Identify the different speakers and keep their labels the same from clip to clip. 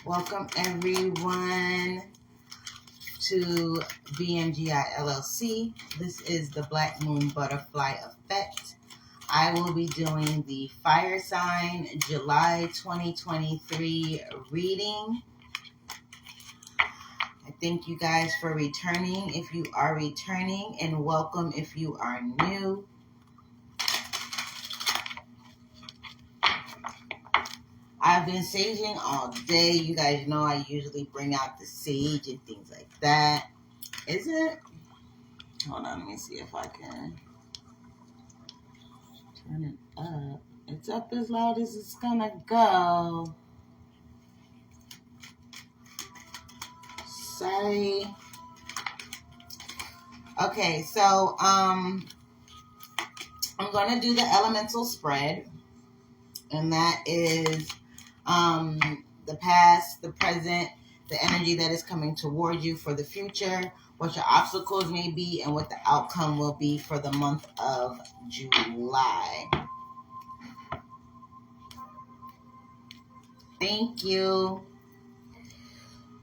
Speaker 1: Welcome everyone to BMGI LLC. This is the BlackMoon Butterfly Effect. I will be doing the fire sign July 2023 reading. I thank you guys for returning if you are returning, and welcome if you are new. I've been saging all day. You guys know I usually bring out the sage and things like that. Is it? Hold on, let me see if I can turn it up. It's up as loud as it's gonna go. Sorry. Okay, so I'm gonna do the elemental spread, and that is the past, the present, the energy that is coming toward you for the future, what your obstacles may be, and what the outcome will be for the month of July. Thank you.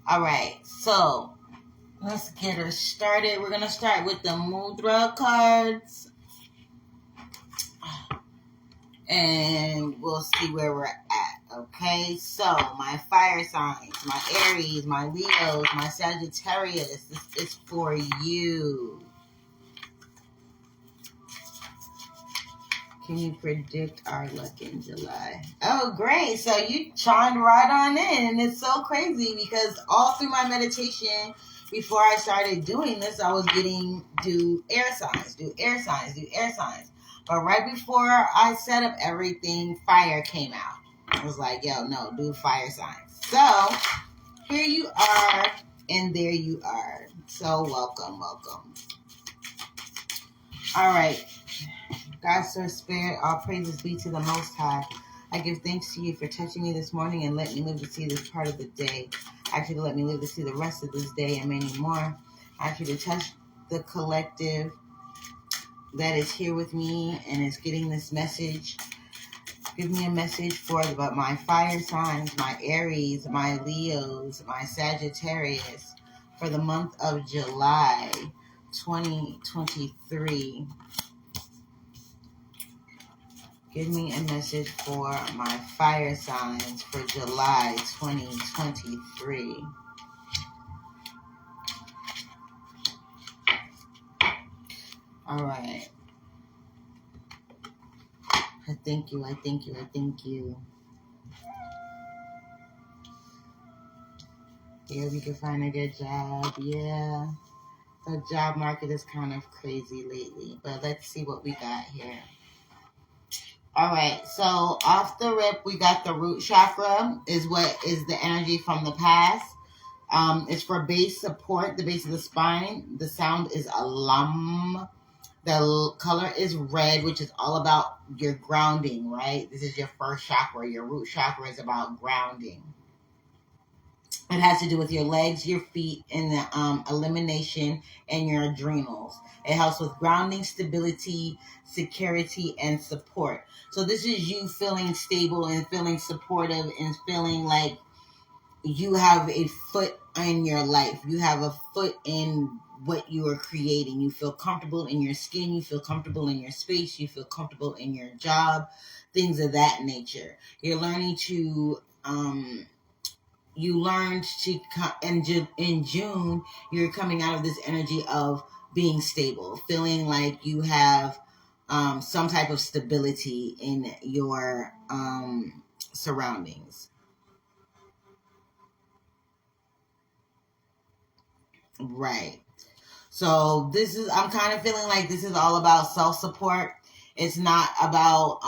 Speaker 1: All right, so let's get her started. We're going to start with the Mudra cards, and we'll see where we're at. Okay, so my fire signs, my Aries, my Leos, my Sagittarius, this is for you. Can you predict our luck in July? Oh, great. So you chimed right on in. And it's so crazy because all through my meditation, before I started doing this, I was getting do air signs. But right before I set up everything, fire came out. I was like, yo, no, do fire signs. So here you are, and there you are. So welcome. All right. God, Sir Spirit, all praises be to the Most High. I give thanks to you for touching me this morning and let me live to see this part of the day. Actually, let me live to see the rest of this day and many more. Actually, to touch the collective that is here with me and is getting this message. Give me a message for my fire signs, my Aries, my Leos, my Sagittarius for the month of July 2023. Give me a message for my fire signs for July 2023. All right. I thank you. Yeah, we can find a good job. Yeah. The job market is kind of crazy lately, but let's see what we got here. All right, so off the rip, we got the root chakra is what is the energy from the past. It's for base support, the base of the spine. The sound is alam. The color is red, which is all about your grounding, right? This is your first chakra. Your root chakra is about grounding. It has to do with your legs, your feet, and the elimination and your adrenals. It helps with grounding, stability, security, and support. So this is you feeling stable and feeling supportive and feeling like you have a foot in your life. You have a foot in what you are creating. You feel comfortable in your skin. You feel comfortable in your space. You feel comfortable in your job. Things of that nature. You're learning to... you learned to in June, you're coming out of this energy of being stable, feeling like you have some type of stability in your surroundings. Right. So I'm kind of feeling like this is all about self-support. It's not about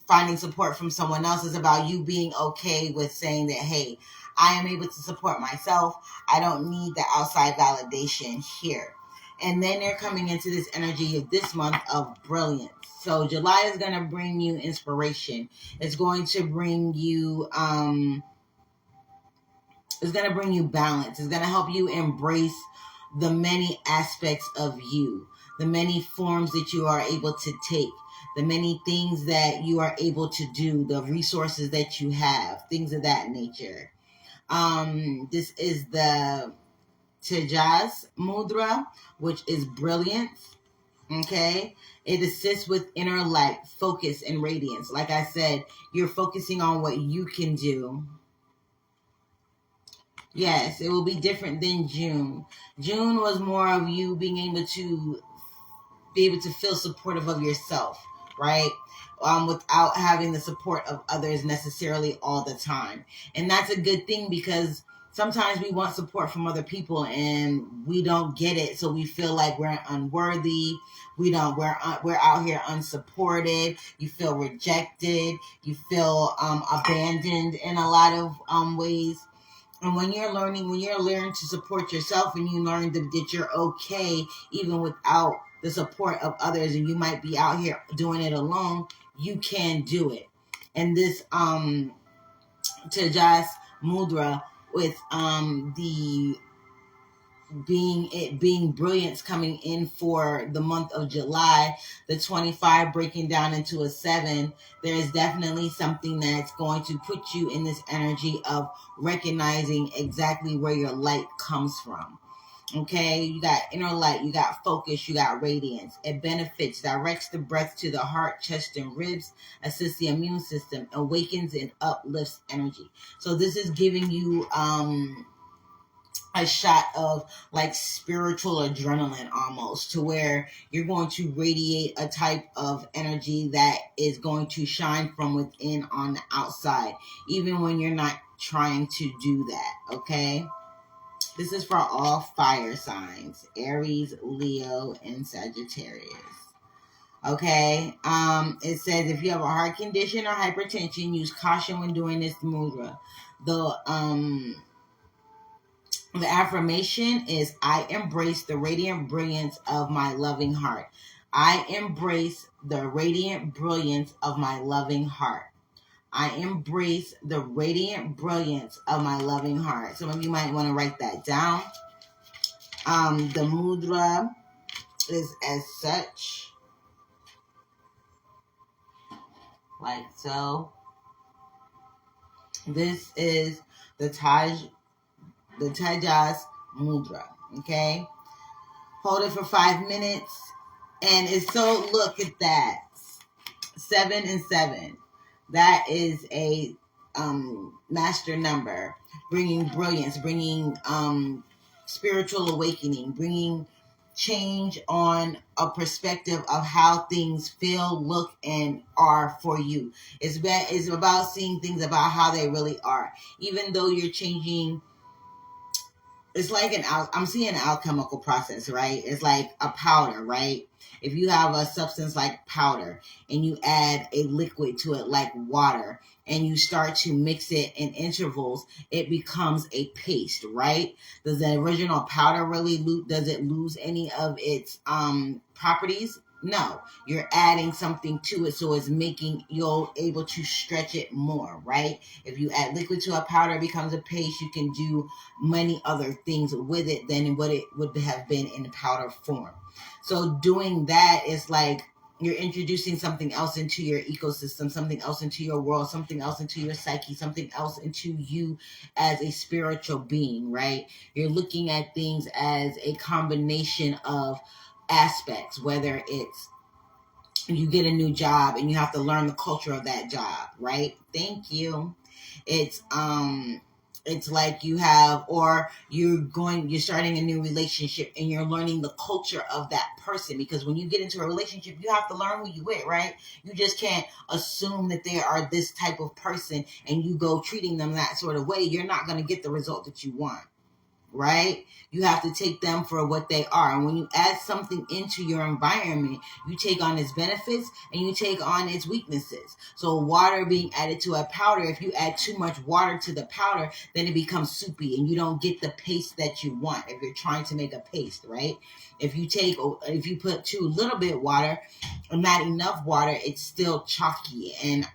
Speaker 1: finding support from someone else. Is about you being okay with saying that, hey, I am able to support myself. I don't need the outside validation here. And then they're coming into this energy of this month of brilliance. So July is going to bring you inspiration. It's going to bring you, balance. It's going to help you embrace the many aspects of you, the many forms that you are able to take, the many things that you are able to do, the resources that you have, things of that nature. This is the Tejas Mudra, which is brilliance. Okay. It assists with inner light, focus, and radiance. Like I said, you're focusing on what you can do. Yes, it will be different than June. June was more of you being able to feel supportive of yourself, right? Without having the support of others necessarily all the time. And that's a good thing, because sometimes we want support from other people and we don't get it. So we feel like we're unworthy. We're out here unsupported. You feel rejected. You feel abandoned in a lot of ways. And when you're learning to support yourself, and you learn that you're okay even without the support of others, and you might be out here doing it alone, you can do it. And this Tejas Mudra with the being brilliance coming in for the month of July, the 25 breaking down into a 7, there is definitely something that's going to put you in this energy of recognizing exactly where your light comes from. Okay, you got inner light, you got focus, you got radiance. It benefits, directs the breath to the heart, chest, and ribs, assists the immune system, awakens and uplifts energy. So this is giving you a shot of like spiritual adrenaline, almost, to where you're going to radiate a type of energy that is going to shine from within on the outside, even when you're not trying to do that. Okay, this is for all fire signs: Aries, Leo, and Sagittarius. Okay, it says if you have a heart condition or hypertension, use caution when doing this mudra. The affirmation is, I embrace the radiant brilliance of my loving heart. I embrace the radiant brilliance of my loving heart. I embrace the radiant brilliance of my loving heart. Some of you might want to write that down. The mudra is as such, like so. This is the Tejas Mudra. Okay, hold it for 5 minutes, and it's so, look at that, 7 and 7. That is a master number, bringing brilliance, bringing spiritual awakening, bringing change on a perspective of how things feel, look, and are for you. It's about seeing things about how they really are, even though you're changing. It's like I'm seeing an alchemical process, right? It's like a powder, right? If you have a substance like powder and you add a liquid to it like water, and you start to mix it in intervals, it becomes a paste, right? Does the original powder really does it lose any of its properties? No, you're adding something to it, so it's making you able to stretch it more, right? If you add liquid to a powder, it becomes a paste. You can do many other things with it than what it would have been in the powder form. So doing that is like you're introducing something else into your ecosystem, something else into your world, something else into your psyche, something else into you as a spiritual being, right? You're looking at things as a combination of aspects, whether it's you get a new job and you have to learn the culture of that job, right? Thank you. It's like you have, or you're starting a new relationship and you're learning the culture of that person, because when you get into a relationship, you have to learn who you with, right? You just can't assume that they are this type of person and you go treating them that sort of way. You're not going to get the result that you want, right? You have to take them for what they are. And when you add something into your environment, you take on its benefits and you take on its weaknesses. So water being added to a powder, if you add too much water to the powder, then it becomes soupy and you don't get the paste that you want if you're trying to make a paste, right? If you put too little bit water or not enough water, it's still chalky and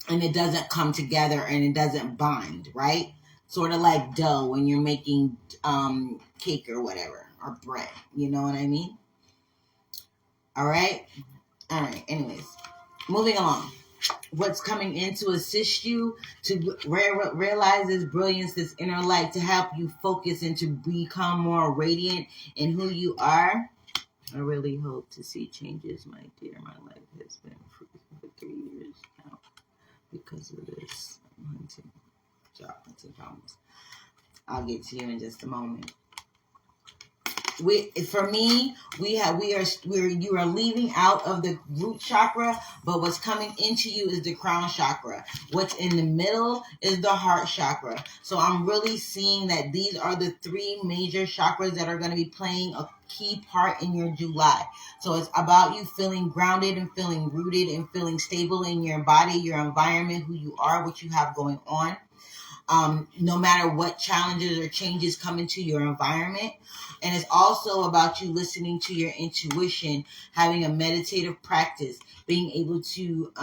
Speaker 1: it doesn't come together and it doesn't bind, right? Sort of like dough when you're making cake or whatever, or bread. You know what I mean? All right. All right, anyways, moving along. What's coming in to assist you to realize this brilliance, this inner light, to help you focus and to become more radiant in who you are. I really hope to see changes, my dear. My life has been free for 3 years now because of this job hunting problems. I'll get to you in just a moment. You are leaving out of the root chakra, but what's coming into you is the crown chakra. What's in the middle is the heart chakra. So I'm really seeing that these are the 3 major chakras that are going to be playing a key part in your July. So it's about you feeling grounded and feeling rooted and feeling stable in your body, your environment, who you are, what you have going on. No matter what challenges or changes come into your environment. And it's also about you listening to your intuition, having a meditative practice, being able to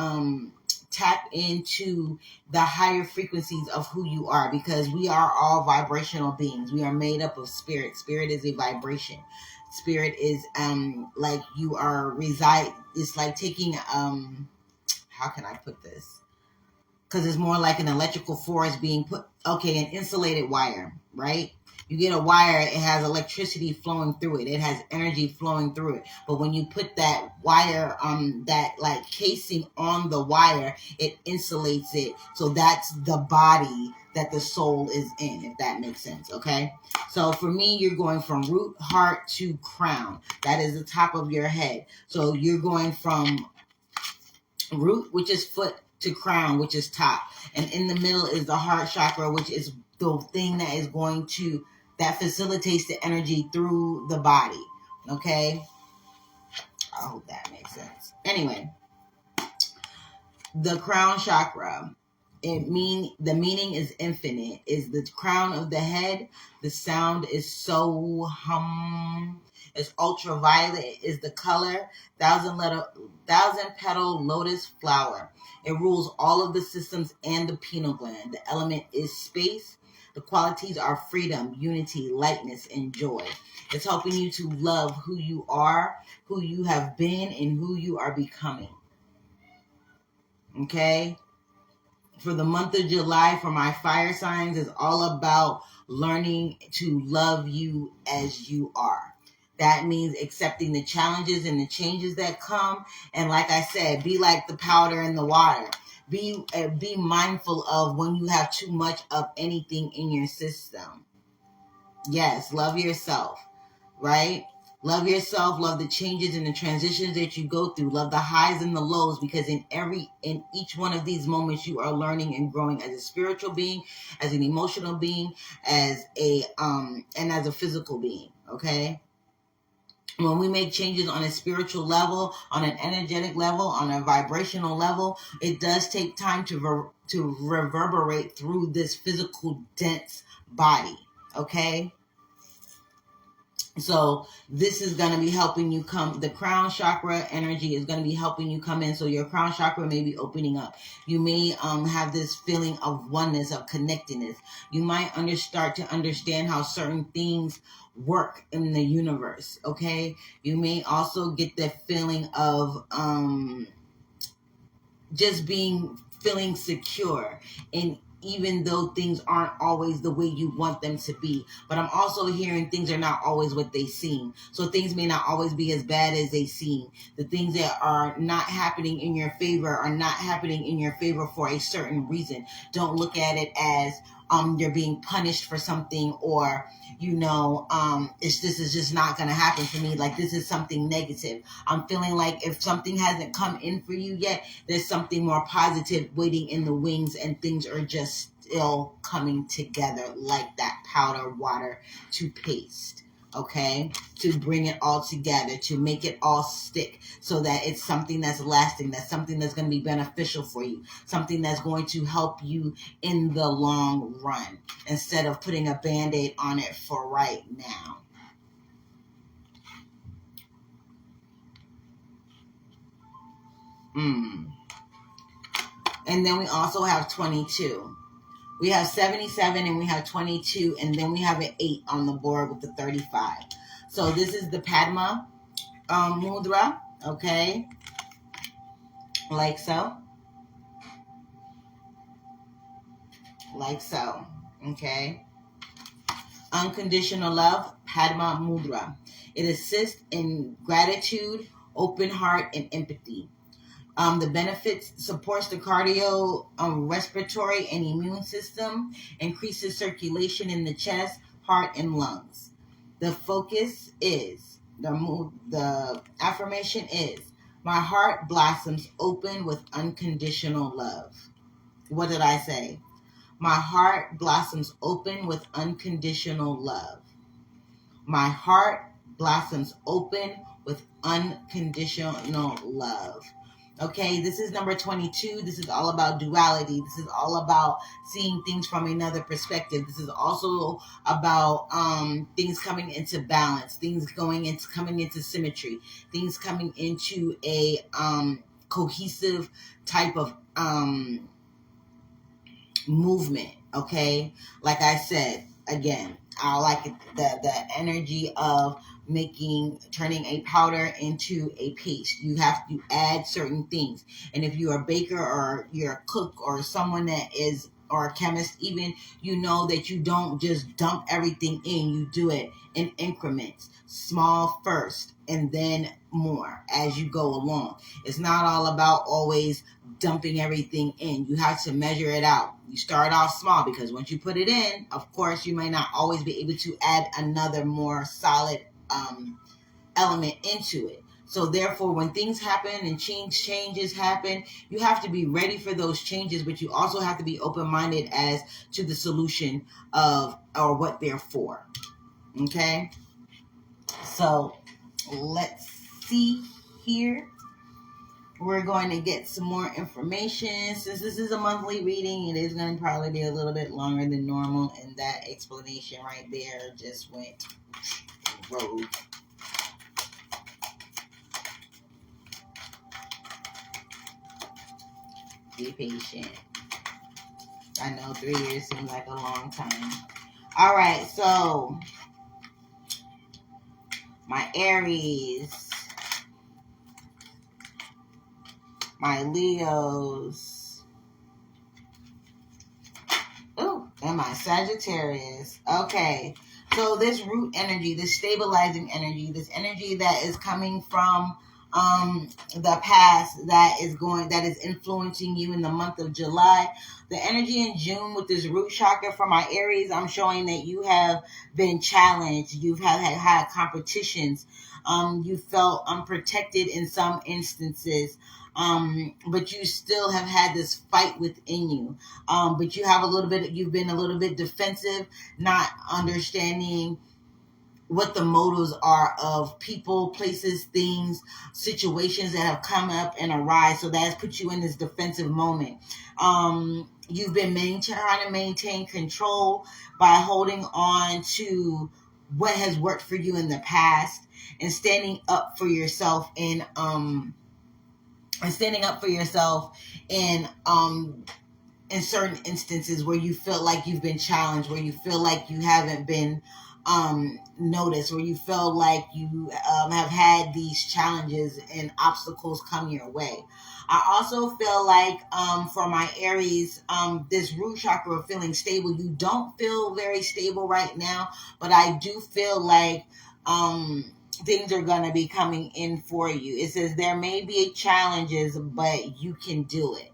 Speaker 1: tap into the higher frequencies of who you are, because we are all vibrational beings. We are made up of spirit. Spirit is a vibration. Spirit is like you are it's like taking how can I put this? Because it's more like an electrical force being put, an insulated wire, right? You get a wire, it has electricity flowing through it. It has energy flowing through it. But when you put that wire, that like casing on the wire, it insulates it. So that's the body that the soul is in, if that makes sense, okay? So for me, you're going from root, heart to crown. That is the top of your head. So you're going from root, which is foot, to crown, which is top. And in the middle is the heart chakra, which is the thing that is that facilitates the energy through the body. Okay? I hope that makes sense. Anyway, the crown chakra, the meaning is infinite. Is the crown of the head. The sound is so hum. It's ultraviolet is the color. 1,000-petal lotus flower. It rules all of the systems and the pineal gland. The element is space. The qualities are freedom, unity, lightness, and joy. It's helping you to love who you are, who you have been, and who you are becoming. Okay? For the month of July, for my fire signs, is all about learning to love you as you are. That means accepting the challenges and the changes that come. And like I said, be like the powder in the water. Be mindful of when you have too much of anything in your system. Yes, love yourself, right? Love yourself, love the changes and the transitions that you go through. Love the highs and the lows, because in each one of these moments, you are learning and growing as a spiritual being, as an emotional being, and as a physical being, okay? When we make changes on a spiritual level, on an energetic level, on a vibrational level, it does take time to reverberate through this physical, dense body, okay? So this is going to be helping you the crown chakra energy is going to be helping you come in. So your crown chakra may be opening up. You may have this feeling of oneness, of connectedness. You might start to understand how certain things work in the universe, okay? You may also get that feeling of just feeling secure, and even though things aren't always the way you want them to be. But I'm also hearing things are not always what they seem. So things may not always be as bad as they seem. The things that are not happening in your favor are not happening in your favor for a certain reason. Don't look at it as you're being punished for something, or this is just not going to happen for me. Like, this is something negative. I'm feeling like if something hasn't come in for you yet, there's something more positive waiting in the wings, and things are just still coming together like that powder water to paste. Okay, to bring it all together, to make it all stick, so that it's something that's lasting, that's something that's going to be beneficial for you, something that's going to help you in the long run, instead of putting a band-aid on it for right now. And then we also have 22. We have 77 and we have 22, and then we have an 8 on the board with the 35. So this is the Padma mudra, okay? Like so. Like so. Okay. Unconditional love, Padma Mudra. It assists in gratitude, open heart, and empathy. The benefits supports the cardio, respiratory, and immune system, increases circulation in the chest, heart, and lungs. The focus is the affirmation is my heart blossoms open with unconditional love. What did I say? My heart blossoms open with unconditional love. My heart blossoms open with unconditional love. Okay, this is number 22. This is all about duality. This is all about seeing things from another perspective. This is also about things coming into balance, things coming into symmetry, things coming into a cohesive type of movement. Okay, like I said again, I like it, the energy of turning a powder into a paste. You have to add certain things, and if you're a baker or you're a cook or someone that is, or a chemist even, you know that you don't just dump everything in. You do it in increments, small first and then more as you go along. It's not all about always dumping everything in. You have to measure it out. You start off small, because once you put it in, of course, you may not always be able to add another more solid element into it. So therefore, when things happen and changes happen, you have to be ready for those changes, but you also have to be open-minded as to the solution of, or what they're for. Okay? So let's see here. We're going to get some more information. Since this is a monthly reading, it is going to probably be a little bit longer than normal, and that explanation right there just went rogue. Be patient. I know 3 years seems like a long time. All right, so my Aries, my Leos, and my Sagittarius. Okay, so this root energy, this stabilizing energy, this energy that is coming from the past, that is influencing you in the month of July. The energy in June with this root chakra for my Aries, I'm showing that you have been challenged. You've had competitions. You felt unprotected in some instances. But you still have had this fight within you. But you've been a little bit defensive, not understanding what the motives are of people, places, things, situations that have come up and arise. So that has put you in this defensive moment. You've been trying to maintain control by holding on to what has worked for you in the past and standing up for yourself in certain instances where you feel like you've been challenged, where you feel like you haven't been noticed, where you feel like you have had these challenges and obstacles come your way. I also feel like for my Aries, this root chakra of feeling stable, you don't feel very stable right now, but I do feel like things are going to be coming in for you. It says there may be challenges, but you can do it.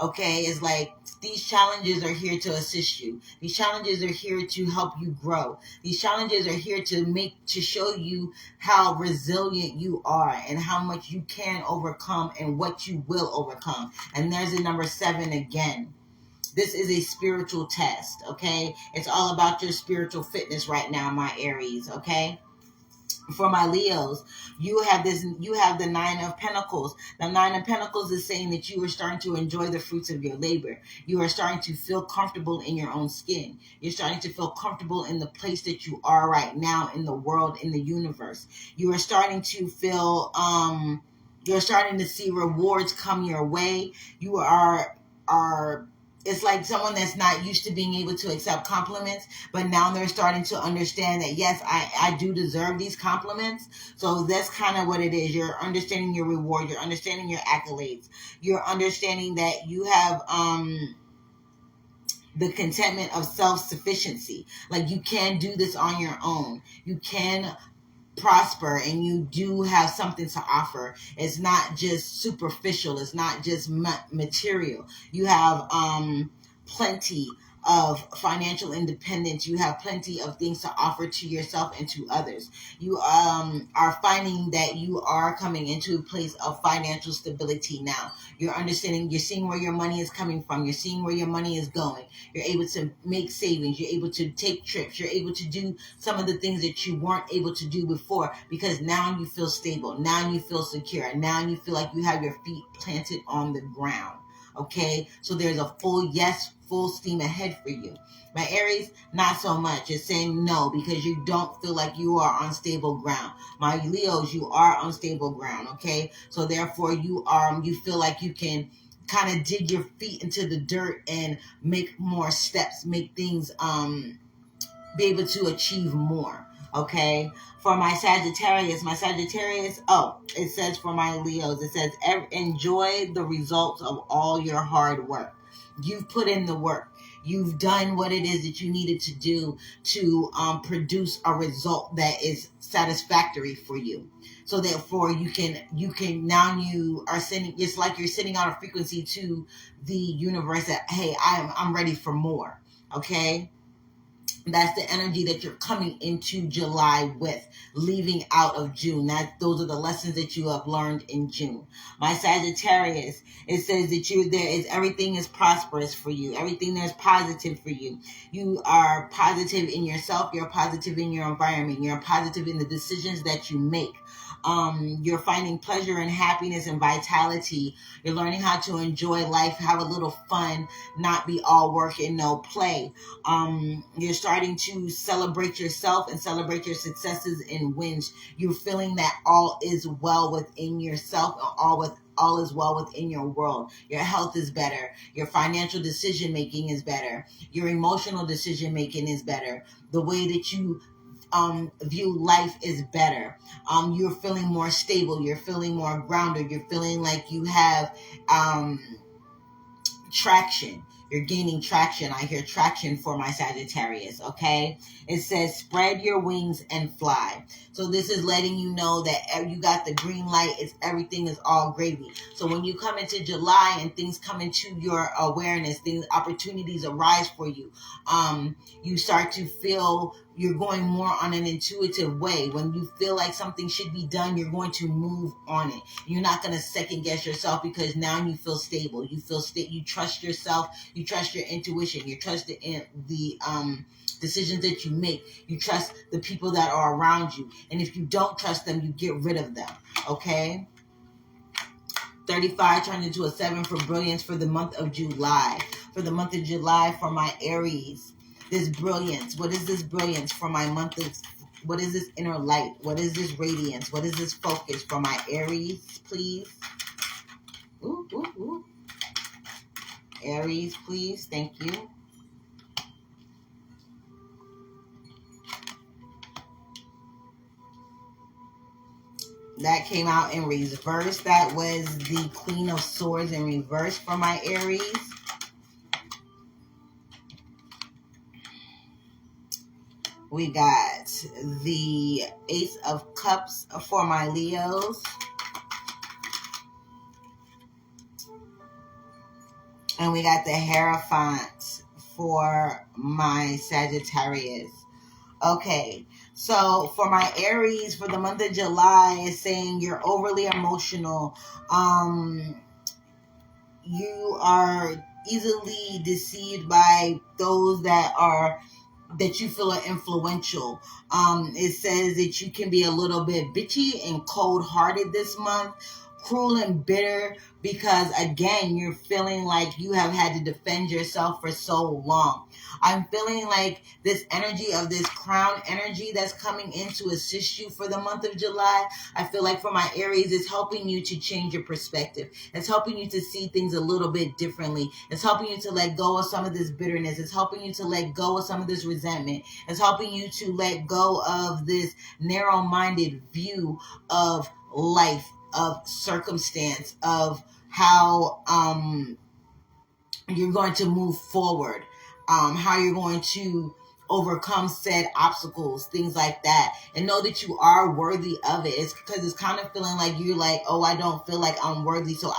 Speaker 1: Okay, it's like these challenges are here to assist you. These challenges are here to help you grow. These challenges are here to show you how resilient you are and how much you can overcome and what you will overcome. And there's the number 7 again. This is a spiritual test, okay? It's all about your spiritual fitness right now, my Aries, okay? For my Leos, you have the 9 of Pentacles. The 9 of Pentacles is saying that you are starting to enjoy the fruits of your labor. You are starting to feel comfortable in your own skin. You're starting to feel comfortable in the place that you are right now in the world, in the universe. You are starting to feel, you're starting to see rewards come your way. You are it's like someone that's not used to being able to accept compliments, but now they're starting to understand that, yes, I do deserve these compliments. So that's kind of what it is. You're understanding your reward. You're understanding your accolades. You're understanding that you have, the contentment of self-sufficiency. Like, you can do this on your own. You can prosper, and you do have something to offer. It's not just superficial. It's not just material. You have plenty of financial independence. You have plenty of things to offer to yourself and to others. You are finding that you are coming into a place of financial stability now. You're understanding, you're seeing where your money is coming from. You're seeing where your money is going. You're able to make savings. You're able to take trips. You're able to do some of the things that you weren't able to do before, because now you feel stable. Now you feel secure. And now you feel like you have your feet planted on the ground. Okay, so there's a full steam ahead for you. My Aries, not so much. It's saying no, because you don't feel like you are on stable ground. My Leos, you are on stable ground. Okay, so therefore you feel like you can kind of dig your feet into the dirt and make more steps, make things, be able to achieve more. Okay, for my Sagittarius, it says for my Leos, it says enjoy the results of all your hard work. You've put in the work. You've done what it is that you needed to do to produce a result that is satisfactory for you. So therefore you can now, you are sending, it's like you're sending out a frequency to the universe that, hey, I'm ready for more. Okay, that's the energy that you're coming into July with, leaving out of June. Those are the lessons that you have learned in June. My Sagittarius, it says that everything is prosperous for you. Everything there's positive for you. You are positive in yourself. You're positive in your environment. You're positive in the decisions that you make. You're finding pleasure and happiness and vitality. You're learning how to enjoy life, have a little fun, not be all work and no play. You're starting to celebrate yourself and celebrate your successes and wins. You're feeling that all is well within yourself, all is well within your world. Your health is better. Your financial decision making is better. Your emotional decision making is better. The way that you view life is better. You're feeling more stable. You're feeling more grounded. You're feeling like you have traction. You're gaining traction. I hear traction for my Sagittarius. Okay, it says spread your wings and fly. So this is letting you know that you got the green light. Everything is all gravy. So when you come into July and things come into your awareness, opportunities arise for you. You start to feel you're going more on an intuitive way. When you feel like something should be done, you're going to move on it. You're not going to second guess yourself, because now you feel stable. You feel you trust yourself. You trust your intuition. You trust the decisions that you make. You trust the people that are around you. And if you don't trust them, you get rid of them. Okay? 35 turned into a 7 for brilliance for the month of July. For the month of July, for my Aries, this brilliance. What is this brilliance for my month of... What is this inner light? What is this radiance? What is this focus for my Aries, please? Ooh, ooh, ooh. Aries, please. Thank you. That came out in reverse. That was the Queen of Swords in reverse for my Aries. We got the Ace of Cups for my Leos. And we got the Hierophant for my Sagittarius. Okay, so for my Aries, for the month of July, is saying you're overly emotional. You are easily deceived by those that you feel are influential. It says that you can be a little bit bitchy and cold-hearted this month. cruel and bitter because, again, you're feeling like you have had to defend yourself for so long. I'm feeling like this energy of this crown energy that's coming in to assist you for the month of July. I feel like for my Aries, it's helping you to change your perspective. It's helping you to see things a little bit differently. It's helping you to let go of some of this bitterness. It's helping you to let go of some of this resentment. It's helping you to let go of this narrow-minded view of life, of circumstance, of how you're going to move forward, how you're going to overcome said obstacles, things like that, and know that you are worthy of it. It's because it's kind of feeling like you're like, oh, I don't feel like I'm worthy, so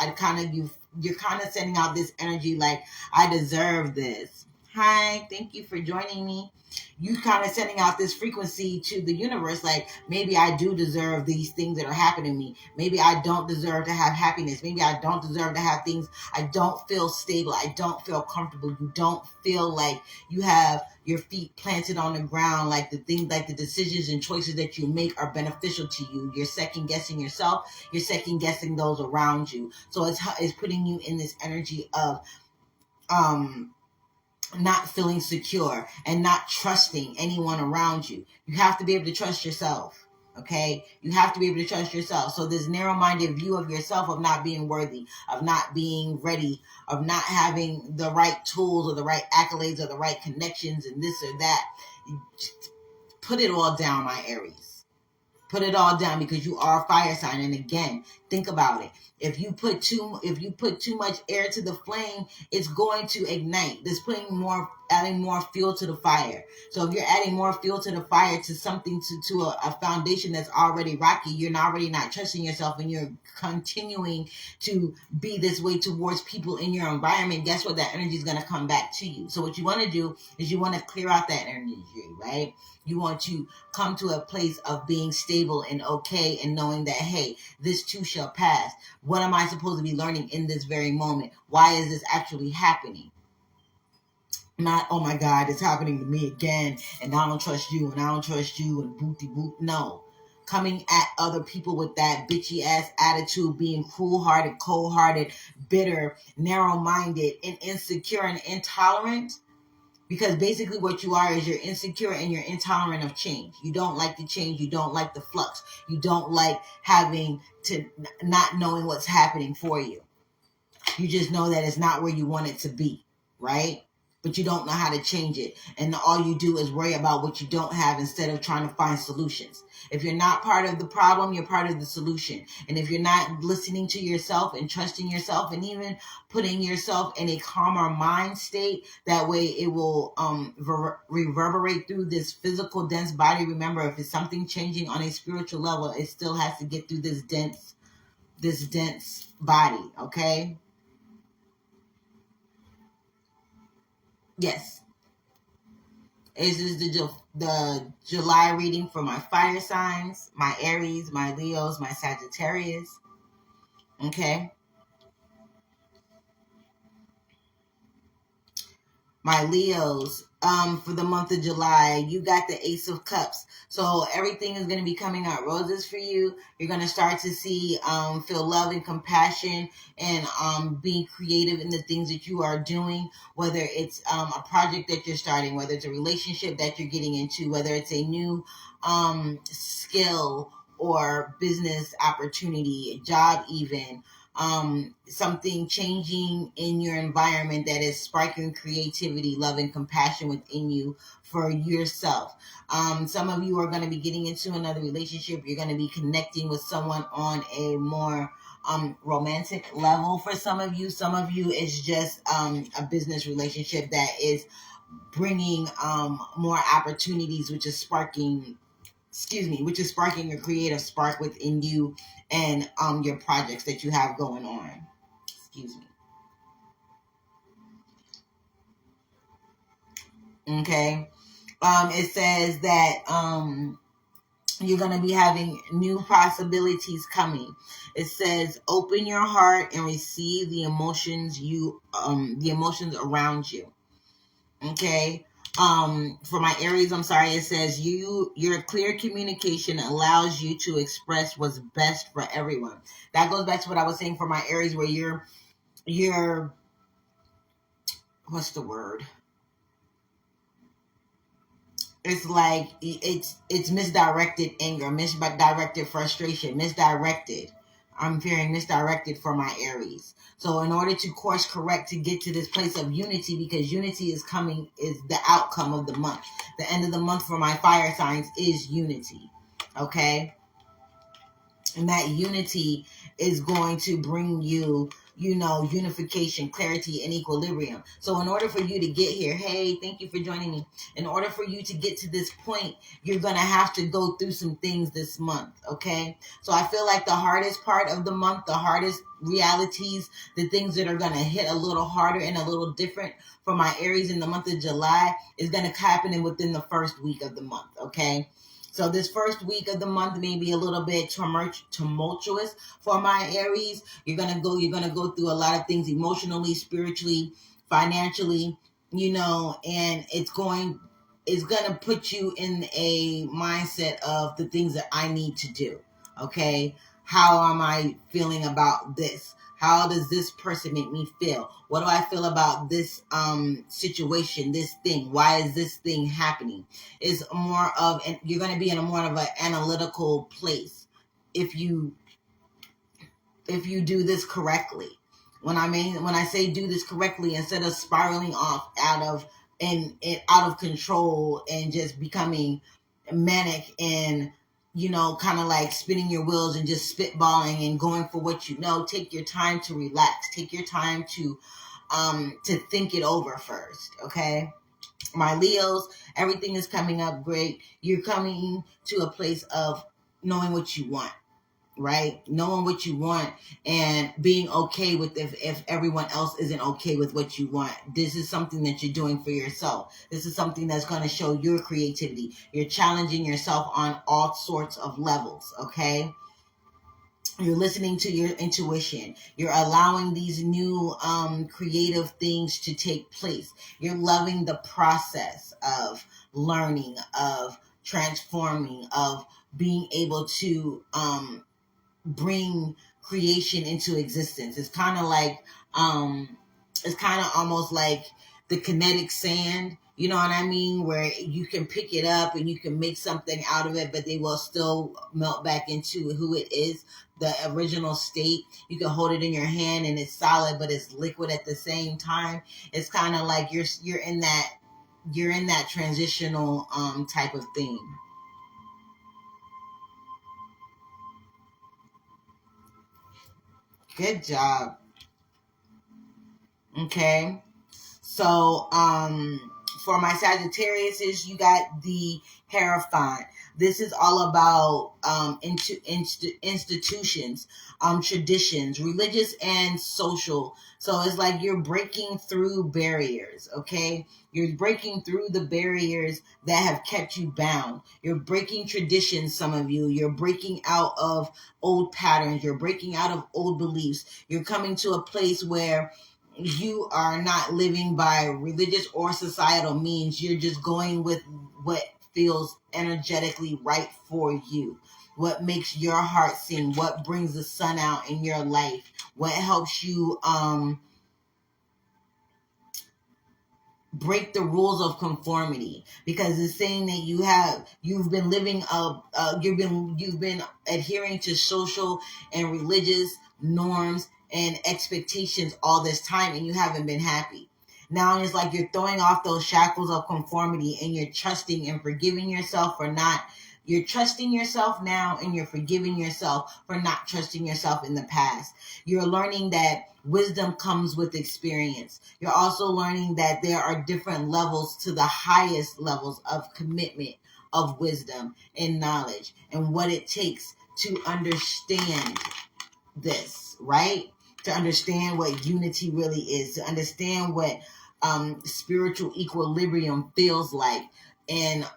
Speaker 1: you're kind of sending out this energy like, I deserve this. Hi, thank you for joining me. You kind of sending out this frequency to the universe, like, maybe I do deserve these things that are happening to me. Maybe I don't deserve to have happiness. Maybe I don't deserve to have things. I don't feel stable. I don't feel comfortable. You don't feel like you have your feet planted on the ground, like the things, like the decisions and choices that you make are beneficial to you. You're second guessing yourself. You're second guessing those around you. So it's putting you in this energy of not feeling secure and not trusting anyone around you. You have to be able to trust yourself. Okay? You have to be able to trust yourself. So this narrow-minded view of yourself, of not being worthy, of not being ready, of not having the right tools or the right accolades or the right connections and this or that, put it all down, my Aries. Put it all down, because you are a fire sign. And again, think about it. If you put too much air to the flame, it's going to ignite. This adding more fuel to the fire. So if you're adding more fuel to the fire, to something, to a foundation that's already rocky, you're already not trusting yourself, and you're continuing to be this way towards people in your environment. Guess what? That energy is going to come back to you. So what you want to do is you want to clear out that energy, right? You want to come to a place of being stable and okay, and knowing that, hey, this too shall pass. What am I supposed to be learning in this very moment? Why is this actually happening? Not, oh my God, it's happening to me again, and I don't trust you, and I don't trust you, and booty boot. No. Coming at other people with that bitchy ass attitude, being cruel-hearted, cold-hearted, bitter, narrow-minded, and insecure and intolerant. Because basically what you are is you're insecure and you're intolerant of change. You don't like the change. You don't like the flux. You don't like having to not knowing what's happening for you. You just know that it's not where you want it to be, right? But you don't know how to change it. And all you do is worry about what you don't have instead of trying to find solutions. If you're not part of the problem, you're part of the solution. And if you're not listening to yourself and trusting yourself, and even putting yourself in a calmer mind state, that way it will reverberate through this physical dense body. Remember, if it's something changing on a spiritual level, it still has to get through this dense body, okay? Yes. This is the July reading for my fire signs, my Aries, my Leos, my Sagittarius. Okay. My Leos, for the month of July, you got the Ace of Cups. So everything is going to be coming out roses for you. You're going to start to feel love and compassion, and being creative in the things that you are doing, whether it's a project that you're starting, whether it's a relationship that you're getting into, whether it's a new skill or business opportunity, a job even. Something changing in your environment that is sparking creativity, love, and compassion within you for yourself. Some of you are going to be getting into another relationship. You're going to be connecting with someone on a more romantic level. For some of you it's just a business relationship that is bringing more opportunities, which is sparking a creative spark within you and your projects that you have going on. Excuse me. Okay. It says that you're going to be having new possibilities coming. It says open your heart and receive the emotions around you. Okay. For my Aries, I'm sorry, it says your clear communication allows you to express what's best for everyone. That goes back to what I was saying for my Aries, where you're what's the word? It's like it's misdirected anger, misdirected frustration, misdirected. I'm fearing misdirected for my Aries. So in order to course correct to get to this place of unity, because unity is the outcome of the month. The end of the month for my fire signs is unity. Okay? And that unity is going to bring you, unification, clarity, and equilibrium. So in order for you to get here, hey, thank you for joining me. In order for you to get to this point, you're going to have to go through some things this month, okay? So I feel like the hardest part of the month, the hardest realities, the things that are going to hit a little harder and a little different for my Aries in the month of July is going to happen within the first week of the month, okay? So this first week of the month may be a little bit tumultuous for my Aries. You're gonna go through a lot of things emotionally, spiritually, financially, and it's gonna put you in a mindset of the things that I need to do. Okay, how am I feeling about this? How does this person make me feel? What do I feel about this situation, this thing? Why is this thing happening? Is more of, and you're going to be in a more of an analytical place if you do this correctly. When I say do this correctly, instead of spiraling off out of control and just becoming manic and kind of like spinning your wheels and just spitballing and going for what take your time to relax. Take your time to think it over first, okay? My Leos, everything is coming up great. You're coming to a place of knowing what you want, right? Knowing what you want and being okay with if everyone else isn't okay with what you want. This is something that you're doing for yourself. This is something that's going to show your creativity. You're challenging yourself on all sorts of levels, okay? You're listening to your intuition. You're allowing these new creative things to take place. You're loving the process of learning, of transforming, of being able to bring creation into existence. It's kind of like it's kind of almost like the kinetic sand, you know what I mean, where you can pick it up and you can make something out of it, but they will still melt back into who it is, the original state. You can hold it in your hand and it's solid, but it's liquid at the same time. It's kind of like you're in that transitional type of thing. Good job. Okay. So, for my Sagittarius, you got the Hierophant. This is all about institutions, traditions, religious and social. So it's like you're breaking through barriers, okay? You're breaking through the barriers that have kept you bound. You're breaking traditions, some of you. You're breaking out of old patterns. You're breaking out of old beliefs. You're coming to a place where you are not living by religious or societal means. You're just going with what feels energetically right for you, what makes your heart sing, what brings the sun out in your life, what helps you break the rules of conformity, because it's saying that you've been living you've been adhering to social and religious norms and expectations all this time, and you haven't been happy. Now it's like you're throwing off those shackles of conformity and you're trusting and forgiving yourself for not. You're trusting yourself now and you're forgiving yourself for not trusting yourself in the past. You're learning that wisdom comes with experience. You're also learning that there are different levels to the highest levels of commitment, of wisdom and knowledge, and what it takes to understand this, right? To understand what unity really is, to understand what spiritual equilibrium feels like, and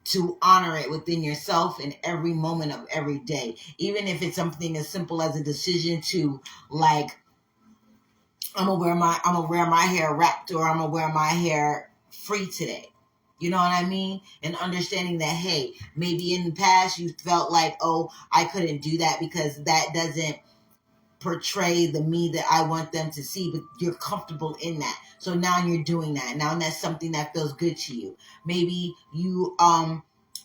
Speaker 1: to honor it within yourself in every moment of every day. Even if it's something as simple as a decision to, like, I'm gonna wear my hair wrapped, or I'm gonna wear my hair free today. You know what I mean? And understanding that, hey, maybe in the past you felt like, oh, I couldn't do that because that doesn't portray the me that I want them to see, but you're comfortable in that. So now you're doing that. Now that's something that feels good to you. Maybe you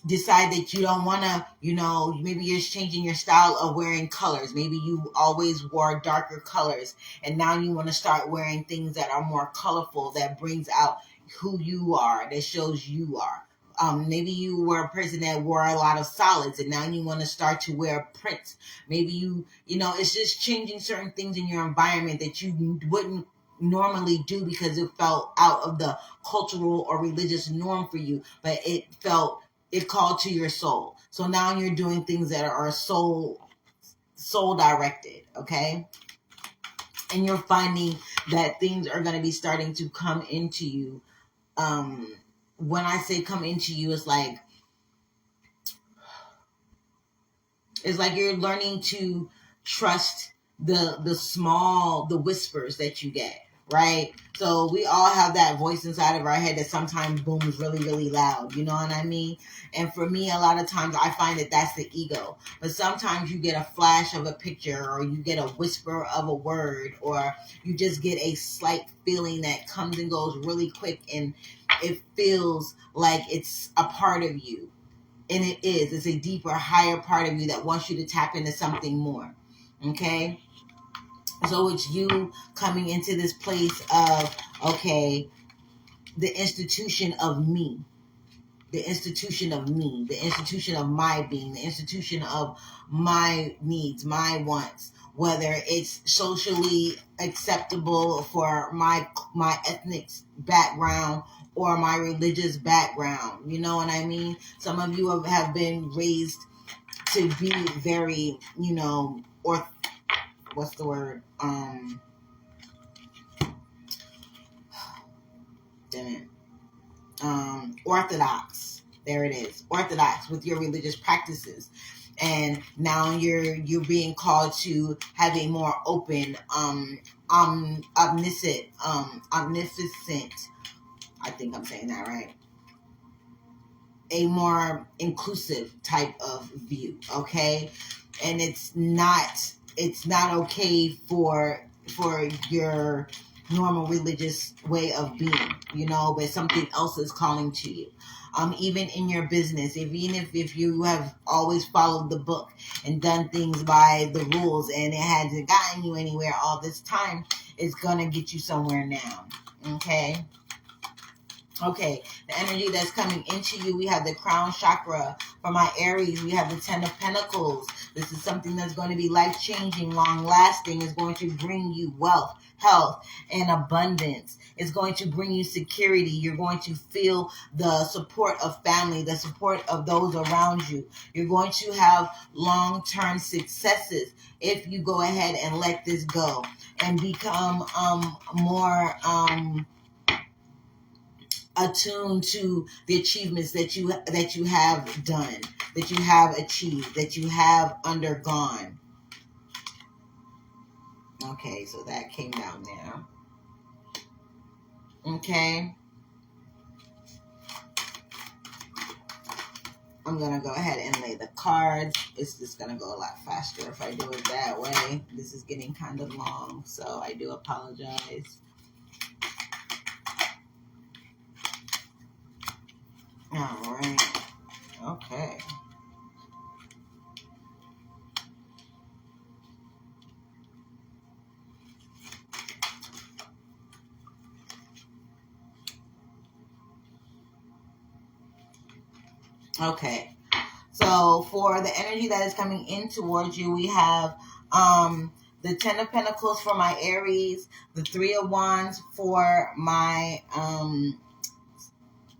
Speaker 1: decide that you don't want to, maybe you're changing your style of wearing colors. Maybe you always wore darker colors and now you want to start wearing things that are more colorful, that brings out who you are, that shows you are. Maybe you were a person that wore a lot of solids and now you want to start to wear prints. Maybe it's just changing certain things in your environment that you wouldn't normally do because it felt out of the cultural or religious norm for you, but it called to your soul. So now you're doing things that are soul directed, okay? And you're finding that things are going to be starting to come into you. When I say come into you, it's like you're learning to trust the whispers that you get, right? So we all have that voice inside of our head that sometimes booms really, really loud. You know what I mean? And for me, a lot of times I find that that's the ego. But sometimes you get a flash of a picture, or you get a whisper of a word, or you just get a slight feeling that comes and goes really quick, and it feels like it's a part of you. And it's a deeper, higher part of you that wants you to tap into something more. Okay? So it's you coming into this place of, okay, the institution of me. The institution of me. The institution of my being. The institution of my needs, my wants. Whether it's socially acceptable for my ethnic background or my religious background. You know what I mean? Some of you have been raised to be very, or what's the word? Orthodox. There it is. Orthodox with your religious practices. And now you're being called to have a more open, omniscient, I think I'm saying that right. A more inclusive type of view, okay? And it's not okay for your normal religious way of being, but something else is calling to you. Even in your business, even if you have always followed the book and done things by the rules and it hasn't gotten you anywhere all this time, it's gonna get you somewhere now. Okay, the energy that's coming into you, we have the crown chakra. For my Aries, we have the 10 of Pentacles. This is something that's going to be life-changing, long-lasting. It's going to bring you wealth, health, and abundance. It's going to bring you security. You're going to feel the support of family, the support of those around you. You're going to have long-term successes if you go ahead and let this go and become more attuned to the achievements that you have done, that you have achieved, that you have undergone. Okay, so that came down there. Okay. I'm going to go ahead and lay the cards. It's just going to go a lot faster if I do it that way. This is getting kind of long, so I do apologize. All right. Okay. Okay. So for the energy that is coming in towards you, we have the 10 of Pentacles for my Aries, the 3 of Wands for my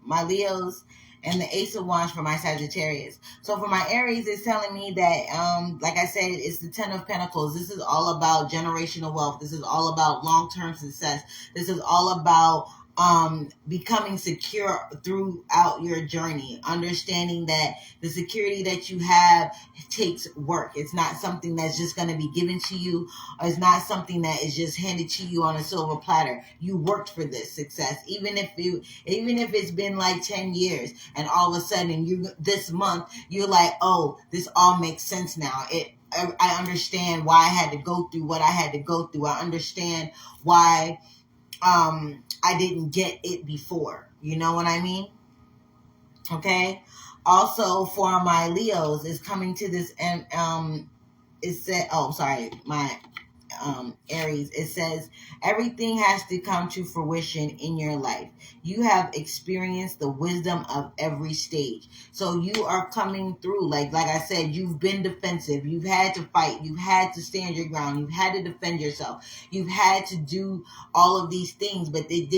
Speaker 1: my Leos, and the Ace of Wands for my Sagittarius. So for my Aries, it's telling me that, like I said, it's the 10 of Pentacles. This is all about generational wealth. This is all about long-term success. This is all about becoming secure throughout your journey, understanding that the security that you have takes work. It's not something that's just going to be given to you, or it's not something that is just handed to you on a silver platter. You worked for this success, even if it's been like 10 years, and all of a sudden this month you're like, oh, this all makes sense now. I understand why I had to go through what I had to go through. I understand why I didn't get it before. You know what I mean? Okay. Also, for my Leos, is coming to this, and it said, oh, sorry, my Aries, it says everything has to come to fruition in your life. You have experienced the wisdom of every stage, so you are coming through. Like I said, you've been defensive, you've had to fight, you've had to stand your ground, you've had to defend yourself, you've had to do all of these things, but it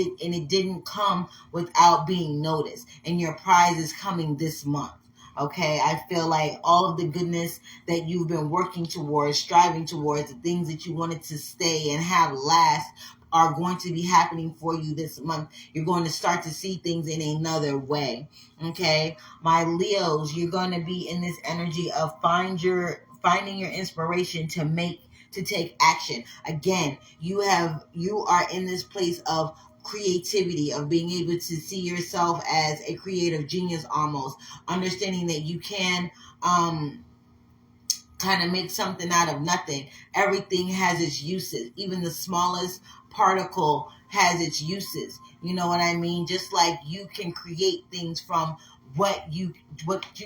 Speaker 1: didn't come without being noticed, and your prize is coming this month. Okay, I feel like all of the goodness that you've been working towards, striving towards, the things that you wanted to stay and have last are going to be happening for you this month. You're going to start to see things in another way. Okay, my Leos, you're going to be in this energy of finding your inspiration to take action. Again, you are in this place of creativity, of being able to see yourself as a creative genius, almost understanding that you can kind of make something out of nothing. Everything has its uses. Even the smallest particle has its uses. You know what I mean? Just like you can create things from what you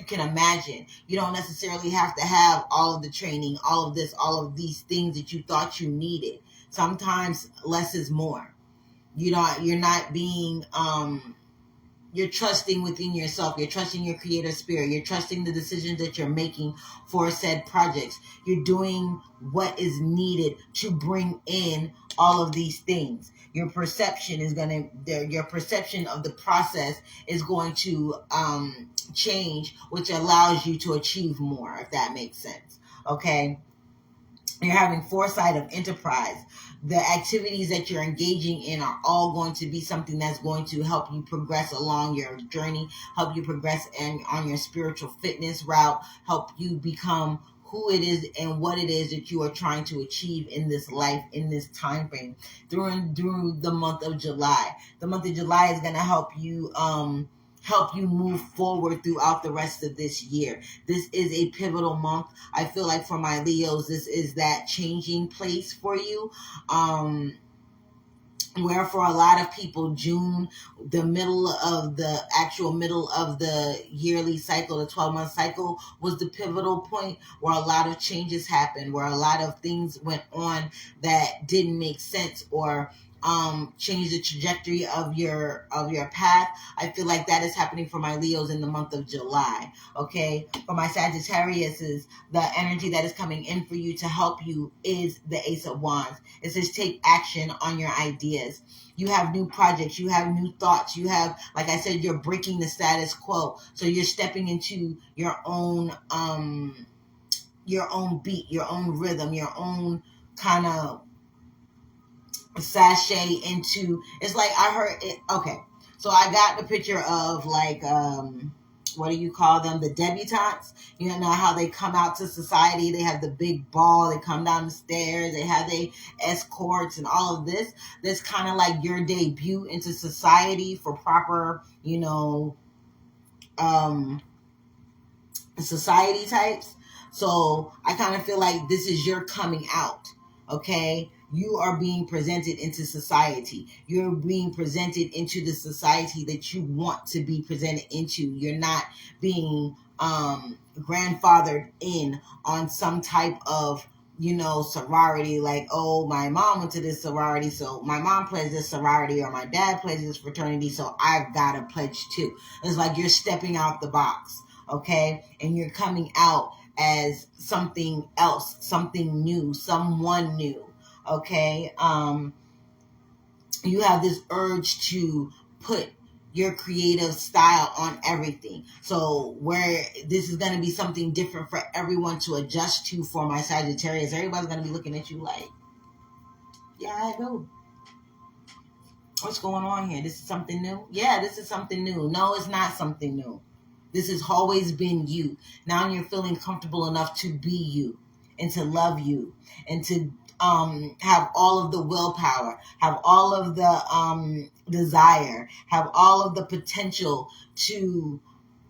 Speaker 1: can imagine. You don't necessarily have to have all of the training, all of these things that you thought you needed. Sometimes less is more. You're not being you're trusting within yourself. You're trusting your creative spirit. You're trusting the decisions that you're making for said projects. You're doing what is needed to bring in all of these things. Your perception of the process is going to change, which allows you to achieve more, if that makes sense. Okay. You're having foresight of enterprise. The activities that you're engaging in are all going to be something that's going to help you progress along your journey, help you progress on your spiritual fitness route, help you become who it is and what it is that you are trying to achieve in this life, in this time frame, through the month of July. The month of July is going to help you move forward throughout the rest of this year. This is a pivotal month. I feel like for my Leos, this is that changing place for you. Where for a lot of people, June, the middle of the yearly cycle, the 12-month cycle, was the pivotal point where a lot of changes happened, where a lot of things went on that didn't make sense, or change the trajectory of your path. I feel like that is happening for my Leos in the month of July. Okay, for my Sagittarius, the energy that is coming in for you to help you is the Ace of Wands. It says take action on your ideas. You have new projects, you have new thoughts, you have, like I said, you're breaking the status quo, so you're stepping into your own beat, your own rhythm, your own kind of sashay into. It's like I heard it. Okay, so I got the picture of like what do you call them, the debutantes. You know how they come out to society, they have the big ball, they come down the stairs, they have their escorts and all of this. That's kind of like your debut into society for proper, society types. So I kind of feel like this is your coming out. Okay, you are being presented into society. You're being presented into the society that you want to be presented into. You're not being grandfathered in on some type of sorority, like, oh, my mom went to this sorority, so my mom pledged this sorority, or my dad pledged this fraternity, so I've got to pledge too. It's like you're stepping out the box. Okay, and you're coming out as something else, something new, someone new. Okay, you have this urge to put your creative style on everything. So where this is going to be something different for everyone to adjust to. For my Sagittarius, everybody's going to be looking at you like, yeah, I know. What's going on here? This is something new? Yeah, this is something new. No, it's not something new. This has always been you. Now you're feeling comfortable enough to be you and to love you and to have all of the willpower, have all of the desire, have all of the potential to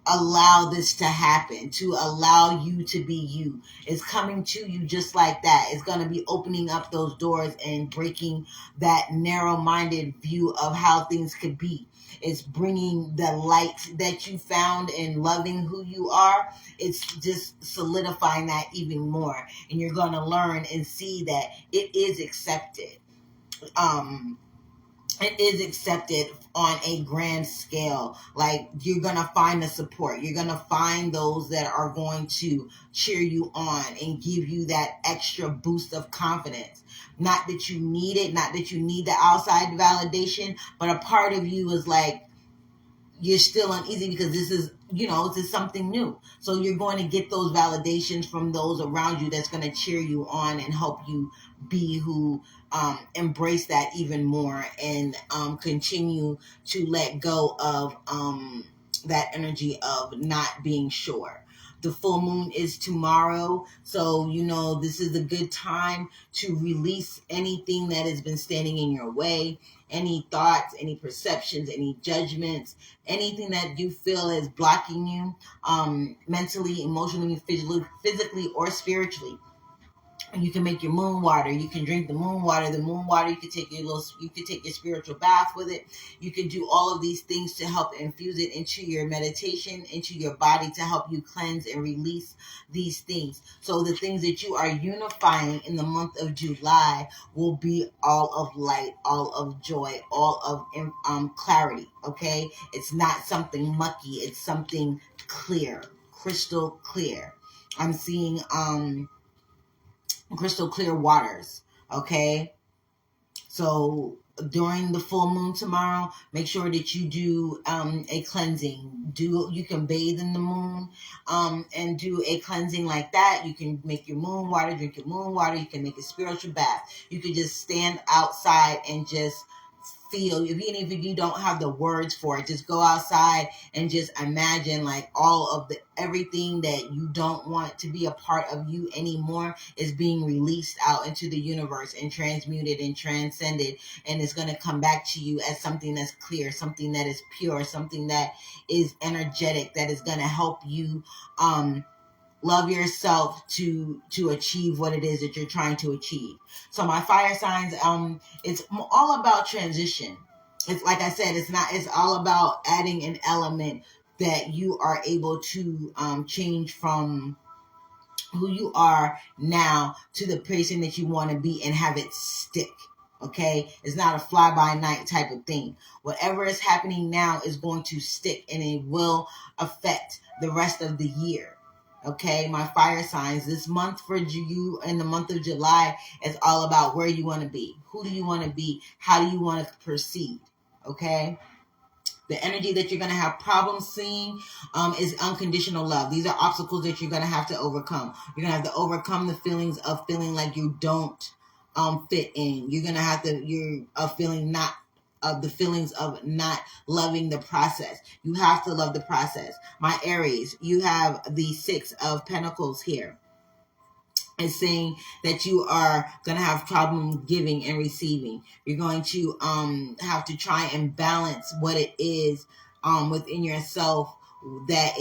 Speaker 1: allow this to happen, to allow you to be you. It's coming to you just like that. It's going to be opening up those doors and breaking that narrow-minded view of how things could be. It's bringing the light that you found in loving who you are. It's just solidifying that even more. And you're going to learn and see that it is accepted. It is accepted on a grand scale. Like, you're gonna find the support, you're gonna find those that are going to cheer you on and give you that extra boost of confidence. Not that you need it, not that you need the outside validation, but a part of you is like, you're still uneasy because this is, this is something new. So you're going to get those validations from those around you that's going to cheer you on and help you be who, embrace that even more and continue to let go of that energy of not being sure. The full moon is tomorrow, so this is a good time to release anything that has been standing in your way, any thoughts, any perceptions, any judgments, anything that you feel is blocking you, mentally, emotionally, physically, or spiritually. You can make your moon water. You can drink the moon water. The moon water, you can take your spiritual bath with it. You can do all of these things to help infuse it into your meditation, into your body, to help you cleanse and release these things. So the things that you are unifying in the month of July will be all of light, all of joy, all of clarity. Okay, it's not something mucky. It's something clear, crystal clear. I'm seeing crystal clear waters. Okay, so during the full moon tomorrow, make sure that you do a cleansing. You can bathe in the moon and do a cleansing like that. You can make your moon water, drink your moon water. You can make a spiritual bath. You can just stand outside and just feel, even if you don't have the words for it, just go outside and just imagine like all of the everything that you don't want to be a part of you anymore is being released out into the universe and transmuted and transcended, and it's going to come back to you as something that's clear, something that is pure, something that is energetic, that is going to help you love yourself to achieve what it is that you're trying to achieve. So my fire signs, it's all about transition. It's like I said, it's all about adding an element that you are able to change from who you are now to the person that you want to be and have it stick. Okay, it's not a fly by night type of thing. Whatever is happening now is going to stick, and it will affect the rest of the year. Okay, my fire signs, this month for you in the month of July is all about where you want to be. Who do you want to be? How do you want to proceed? Okay. The energy that you're going to have problems seeing is unconditional love. These are obstacles that you're going to have to overcome. You're going to have to overcome the feelings of feeling like you don't fit in. You're going to have to, you're feeling not of the feelings of not loving the process. You have to love the process. My Aries, you have the 6 of Pentacles here. Is saying that you are going to have problem giving and receiving. You're going to have to try and balance what it is within yourself that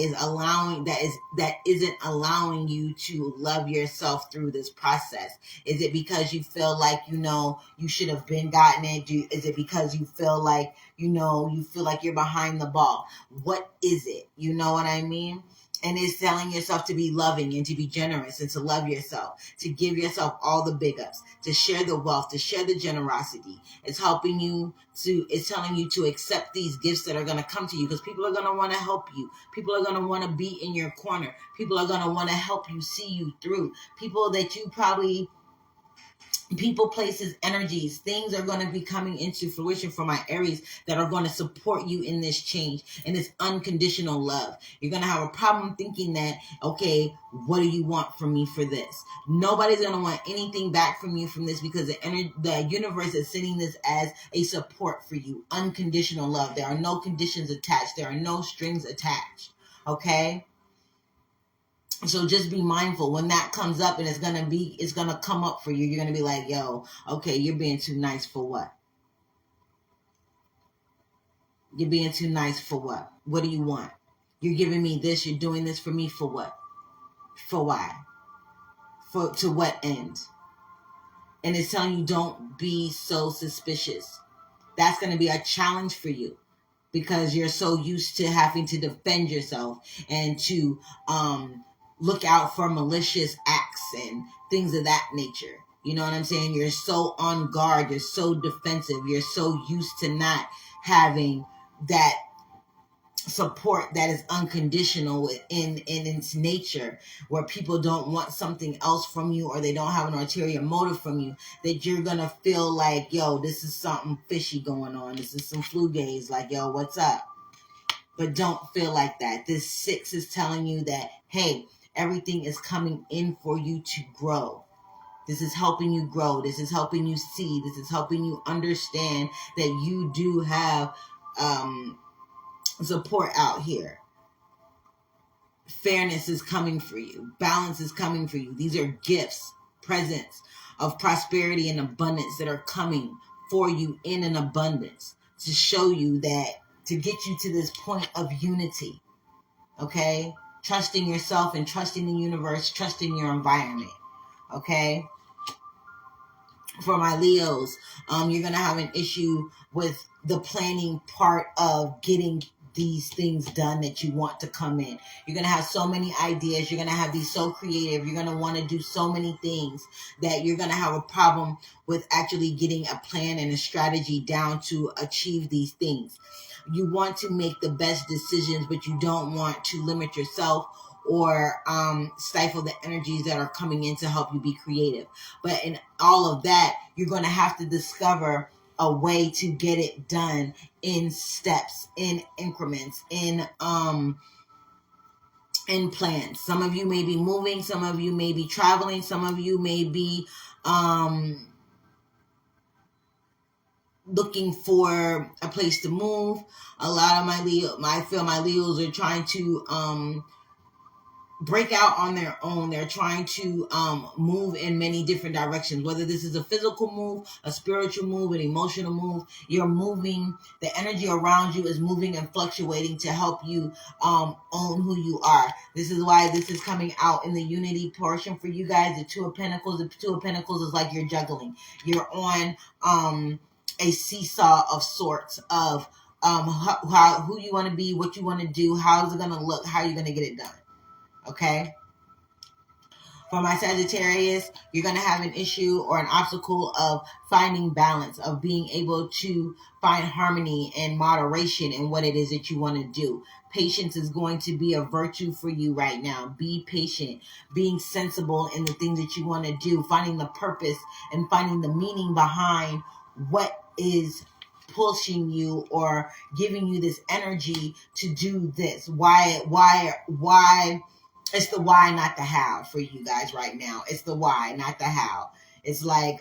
Speaker 1: isn't allowing you to love yourself through this process. Is it because you feel like you should have been gotten it? Is it because you feel like you're behind the ball? What is it? You know what I mean? And it's telling yourself to be loving and to be generous and to love yourself, to give yourself all the big ups, to share the wealth, to share the generosity. It's telling you to accept these gifts that are going to come to you, because people are going to want to help you. People are going to want to be in your corner. People are going to want to help you see you through. People that you probably people, places, energies, things are going to be coming into fruition for my Aries that are going to support you in this change and this unconditional love. You're going to have a problem thinking that, okay, what do you want from me for this? Nobody's going to want anything back from you from this, because the universe is sending this as a support for you. Unconditional love. There are no conditions attached. There are no strings attached. Okay? So just be mindful when that comes up, and it's gonna come up for you. You're gonna be like, yo, okay, you're being too nice for what? You're being too nice for what? What do you want? You're giving me this, you're doing this for me for what? For why? To what end? And it's telling you, don't be so suspicious. That's gonna be a challenge for you, because you're so used to having to defend yourself and to look out for malicious acts and things of that nature. You know what I'm saying? You're so on guard. You're so defensive. You're so used to not having that support that is unconditional in its nature, where people don't want something else from you, or they don't have an ulterior motive from you, that you're gonna feel like, yo, this is something fishy going on. This is some flu gaze. Like, yo, what's up? But don't feel like that. This 6 is telling you that, hey, everything is coming in for you to grow. This is helping you grow. This is helping you see. This is helping you understand that you do have support out here. Fairness is coming for you. Balance is coming for you. These are gifts, presents of prosperity and abundance that are coming for you in an abundance, to show you that, to get you to this point of unity. Okay? Trusting yourself and trusting the universe, trusting your environment. Okay? For my Leos, you're going to have an issue with the planning part of getting these things done that you want to come in. You're going to have so many ideas. You're going to have these so creative. You're going to want to do so many things that you're going to have a problem with actually getting a plan and a strategy down to achieve these things. You want to make the best decisions, but you don't want to limit yourself or stifle the energies that are coming in to help you be creative. But in all of that, you're going to have to discover a way to get it done in steps, in increments, in plans. Some of you may be moving, some of you may be traveling, some of you may be looking for a place to move. A lot of I feel my Leos are trying to break out on their own. They're trying to move in many different directions, whether this is a physical move, a spiritual move, an emotional move. You're moving. The energy around you is moving and fluctuating to help you own who you are. This is why this is coming out in the unity portion for you guys. The 2 of Pentacles. The 2 of Pentacles is like you're juggling. You're on a seesaw of sorts of who you want to be, what you want to do, how is it going to look, how are you going to get it done. Okay? For my Sagittarius, you're going to have an issue or an obstacle of finding balance, of being able to find harmony and moderation in what it is that you want to do. Patience is going to be a virtue for you right now. Be patient, being sensible in the things that you want to do, finding the purpose and finding the meaning behind what is pushing you or giving you this energy to do this. Why it's the why, not the how for you guys right now. It's the why, not the how. It's like,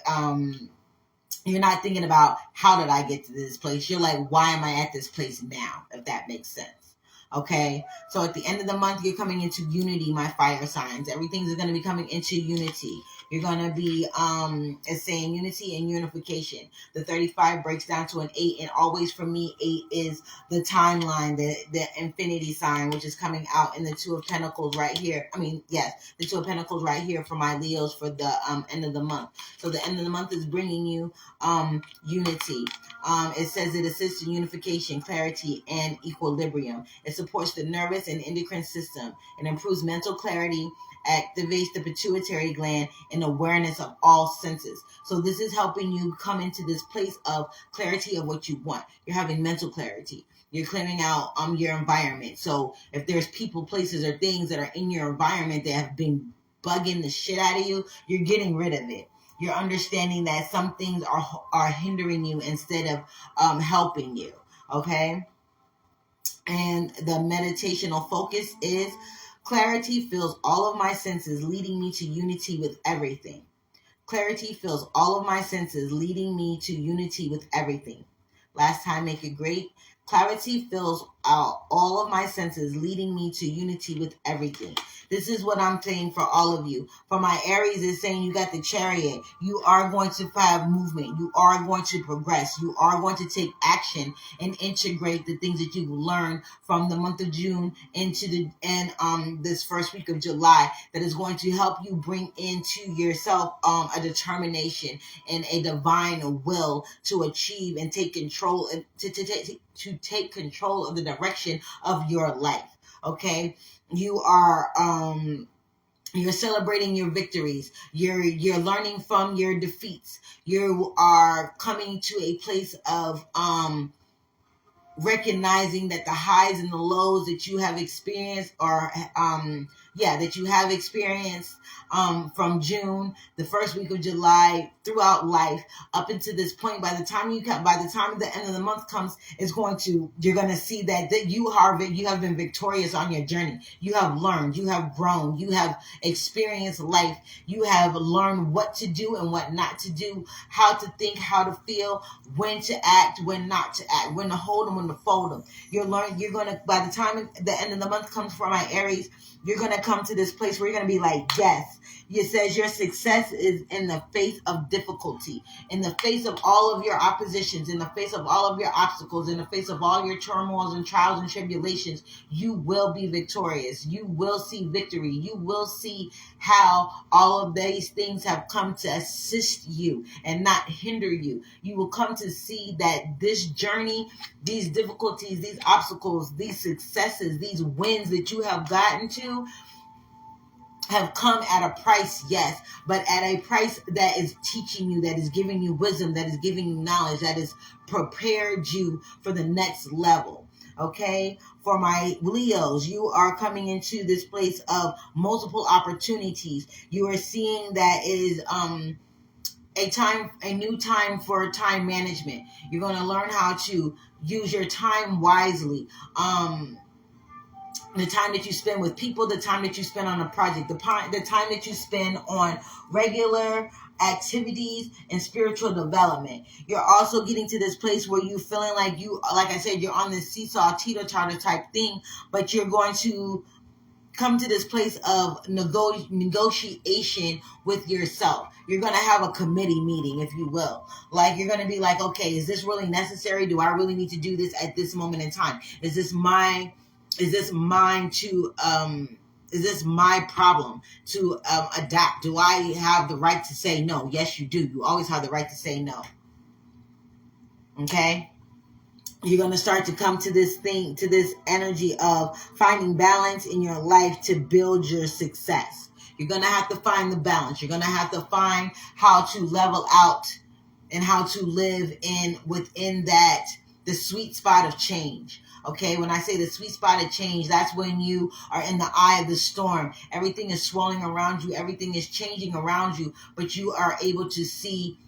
Speaker 1: you're not thinking about how did I get to this place. You're like, why am I at this place now? If that makes sense. Okay. So at the end of the month, you're coming into unity, my fire signs. Everything's going to be coming into unity. You're going to be, it's saying unity and unification. The 35 breaks down to an 8. And always for me, 8 is the timeline, the infinity sign, which is coming out in the 2 of Pentacles right here. The 2 of Pentacles right here for my Leos for the end of the month. So the end of the month is bringing you unity. It says it assists in unification, clarity, and equilibrium. It supports the nervous and endocrine system. It improves mental clarity, activates the pituitary gland, and awareness of all senses. So this is helping you come into this place of clarity of what you want. You're having mental clarity. You're clearing out your environment. So if there's people, places, or things that are in your environment that have been bugging the shit out of you, you're getting rid of it. You're understanding that some things are hindering you instead of helping you. Okay. And the meditational focus is clarity fills all of my senses, leading me to unity with everything. Clarity fills all of my senses, leading me to unity with everything. Last time, make it great. Clarity fills out all of my senses, leading me to unity with everything. This is what I'm saying for all of you. For my Aries, is saying you got the Chariot. You are going to have movement. You are going to progress. You are going to take action and integrate the things that you've learned from the month of June into this first week of July, that is going to help you bring into yourself a determination and a divine will to achieve and take control, to take control of the direction of your life. Okay, you are you're celebrating your victories. You're learning from your defeats. You are coming to a place of recognizing that the highs and the lows that you have experienced from June, the first week of July, throughout life up into this point. By the time the end of the month comes, you're going to see that you have been victorious on your journey. You have learned, you have grown, you have experienced life. You have learned what to do and what not to do, how to think, how to feel, when to act, when not to act, when to hold them, when to fold them. By the time the end of the month comes for my Aries, you're going to come to this place where you're going to be like, yes. It says your success is in the face of difficulty, in the face of all of your oppositions, in the face of all of your obstacles, in the face of all your turmoils and trials and tribulations. You will be victorious. You will see victory. You will see how all of these things have come to assist you and not hinder you. You will come to see that this journey, these difficulties, these obstacles, these successes, these wins that you have gotten to have come at a price, yes, but at a price that is teaching you, that is giving you wisdom, that is giving you knowledge, that has prepared you for the next level. Okay, for my Leos, you are coming into this place of multiple opportunities. You are seeing that it is a new time for time management. You're going to learn how to use your time wisely. The time that you spend with people, the time that you spend on a project, the time that you spend on regular activities and spiritual development. You're also getting to this place where you feeling like like I said, you're on this seesaw, teeter-totter type thing, but you're going to come to this place of negotiation with yourself. You're going to have a committee meeting, if you will. Like, you're going to be like, okay, is this really necessary? Do I really need to do this at this moment in time? Is this my problem to adapt? Do I have the right to say no? Yes, you do. You always have the right to say no. Okay? You're going to start to come to this energy of finding balance in your life to build your success. You're going to have to find the balance. You're going to have to find how to level out and how to live within the sweet spot of change. Okay, when I say the sweet spot of change, that's when you are in the eye of the storm. Everything is swirling around you. Everything is changing around you, but you are able to see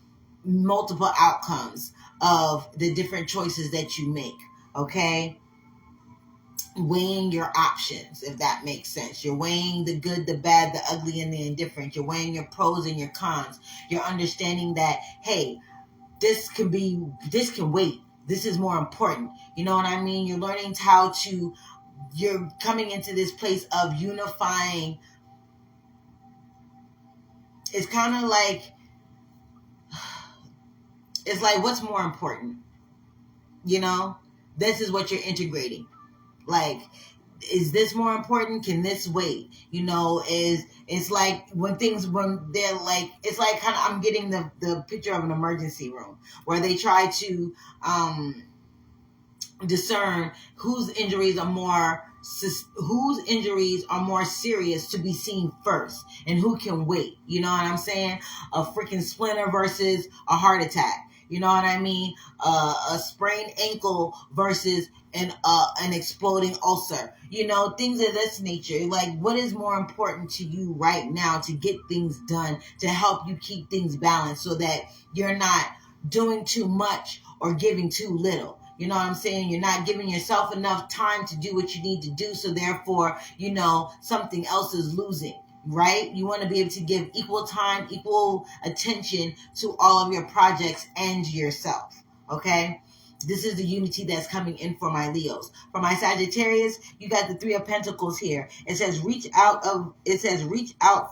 Speaker 1: multiple outcomes of the different choices that you make. Okay, weighing your options, if that makes sense. You're weighing the good, the bad, the ugly, and the indifferent. You're weighing your pros and your cons. You're understanding that, hey, this can wait. This is more important. You know what I mean? You're learning you're coming into this place of unifying. It's kind of like, it's like, what's more important? You know, this is what you're integrating. Like, is this more important? Can this wait? You know, it's like when they're like, it's like kind of, I'm getting the picture of an emergency room where they try to discern whose injuries are more serious to be seen first and who can wait. You know what I'm saying? A freaking splinter versus a heart attack. You know what I mean? A sprained ankle versus an exploding ulcer. You know, things of this nature. Like, what is more important to you right now to get things done, to help you keep things balanced so that you're not doing too much or giving too little? You know what I'm saying? You're not giving yourself enough time to do what you need to do. So therefore, you know, something else is losing, right? You want to be able to give equal time, equal attention to all of your projects and yourself. Okay? This is the unity that's coming in for my Leos. For my Sagittarius, you got the Three of Pentacles here. It says reach out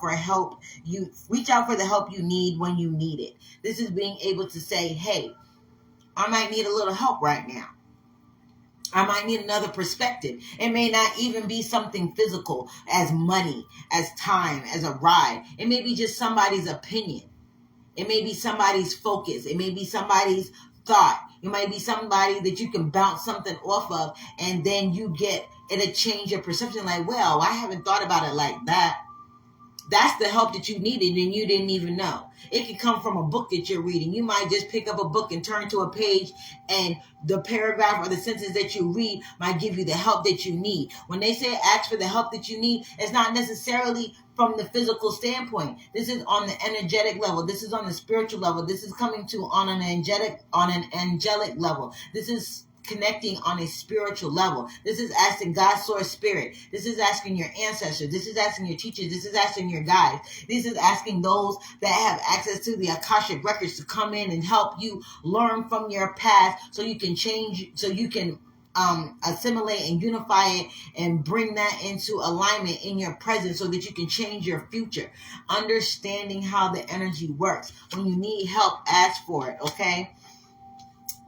Speaker 1: for help. You reach out for the help you need when you need it. This is being able to say, hey, I might need a little help right now. I might need another perspective. It may not even be something physical as money, as time, as a ride. It may be just somebody's opinion. It may be somebody's focus. It may be somebody's thought. It might be somebody that you can bounce something off of, and then it'll change your perception. Like, well, I haven't thought about it like that. That's the help that you needed and you didn't even know. It can come from a book that you're reading. You might just pick up a book and turn to a page, and the paragraph or the sentence that you read might give you the help that you need. When they say ask for the help that you need, it's not necessarily from the physical standpoint. This is on the energetic level. This is on the spiritual level. This is coming to on an angelic level. This is connecting on a spiritual level. This is asking God's source spirit. This is asking your ancestors. This is asking your teachers. This is asking your guides. This is asking those that have access to the Akashic records to come in and help you learn from your past so you can change, so you can assimilate and unify it and bring that into alignment in your present so that you can change your future. Understanding how the energy works. When you need help, ask for it, okay?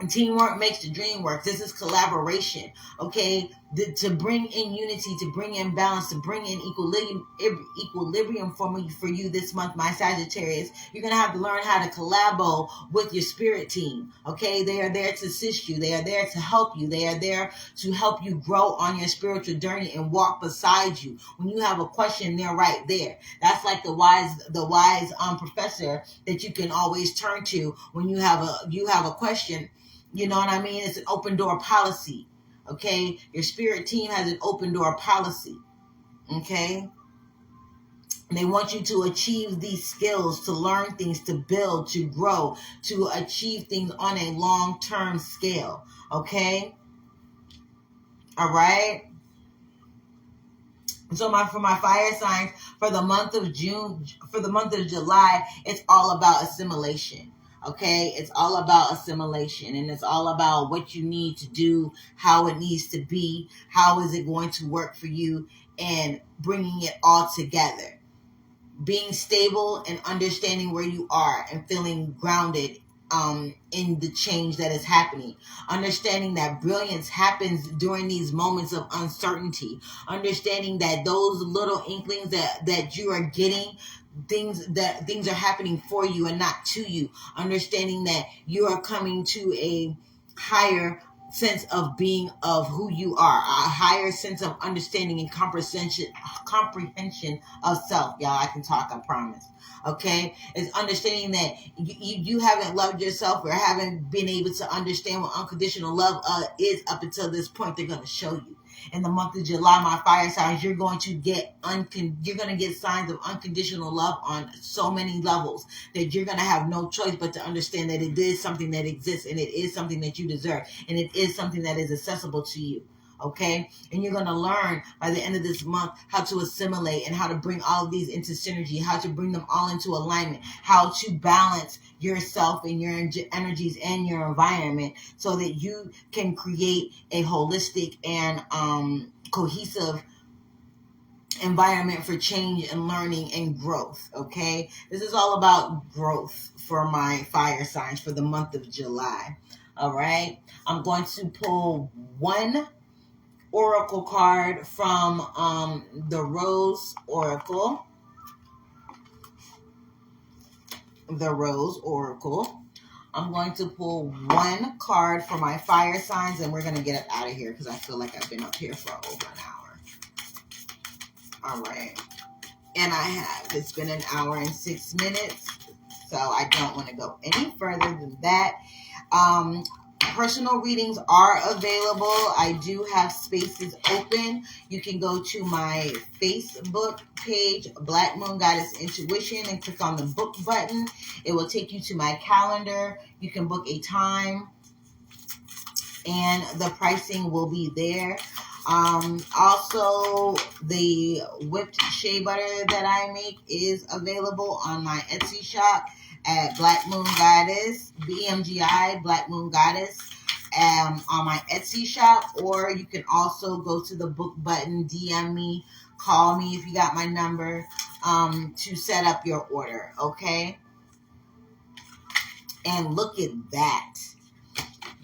Speaker 1: Teamwork makes the dream work. This is collaboration, okay? To bring in unity, to bring in balance, to bring in equilibrium for you this month, my Sagittarius. You're going to have to learn how to collabo with your spirit team, okay? They are there to assist you. They are there to help you. They are there to help you grow on your spiritual journey and walk beside you. When you have a question, they're right there. That's like the wise professor that you can always turn to when you have a question. You know what I mean? It's an open door policy. Okay? Your spirit team has an open door policy. Okay? And they want you to achieve these skills, to learn things, to build, to grow, to achieve things on a long-term scale. Okay? All right? So for my fire signs, for the month of July, it's all about assimilation. Okay, it's all about assimilation, and it's all about what you need to do, how it needs to be, how is it going to work for you, and bringing it all together. Being stable and understanding where you are and feeling grounded in the change that is happening. Understanding that brilliance happens during these moments of uncertainty. Understanding that those little inklings that you are getting, things are happening for you and not to you. Understanding that you are coming to a higher sense of being of who you are, a higher sense of understanding and comprehension of self. Y'all, I can talk, I promise. Okay, it's understanding that you haven't loved yourself or haven't been able to understand what unconditional love is up until this point. They're going to show you. In the month of July, my fire signs, you're going to get signs of unconditional love on so many levels that you're going to have no choice but to understand that it is something that exists, and it is something that you deserve, and it is something that is accessible to you. Okay? And you're going to learn by the end of this month how to assimilate and how to bring all of these into synergy, how to bring them all into alignment, how to balance yourself and your energies and your environment so that you can create a holistic and cohesive environment for change and learning and growth. Okay? This is all about growth for my fire signs for the month of July. All right? I'm going to pull one oracle card from the Rose Oracle. The Rose Oracle. I'm going to pull one card for my fire signs, and we're going to get it out of here because I feel like I've been up here for over an hour. All right. And it's been an hour and 6 minutes. So I don't want to go any further than that. Personal readings are available. I do have spaces open. You can go to my Facebook page, Black Moon Goddess Intuition, and click on the book button. It will take you to my calendar. You can book a time, and the pricing will be there. Also, the whipped shea butter that I make is available on my Etsy shop at Black Moon Goddess, BMGI, Black Moon Goddess, on my Etsy shop. Or you can also go to the book button, DM me, call me if you got my number, to set up your order, okay? And look at that.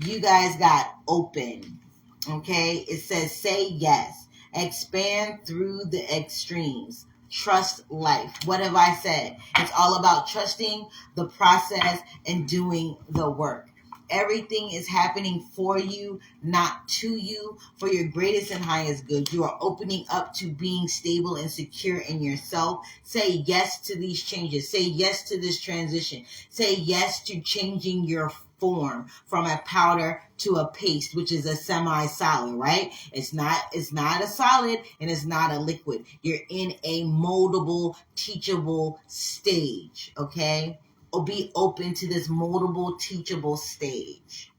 Speaker 1: You guys got open. Okay, it says say yes, expand through the extremes, trust life. What have I said? It's all about trusting the process and doing the work. Everything is happening for you, not to you, for your greatest and highest good. You are opening up to being stable and secure in yourself. Say yes to these changes. Say yes to this transition. Say yes to changing your form from a powder to a paste, which is a semi-solid, right? It's not a solid and it's not a liquid. You're in a moldable, teachable stage, okay? Or be open to this moldable, teachable stage.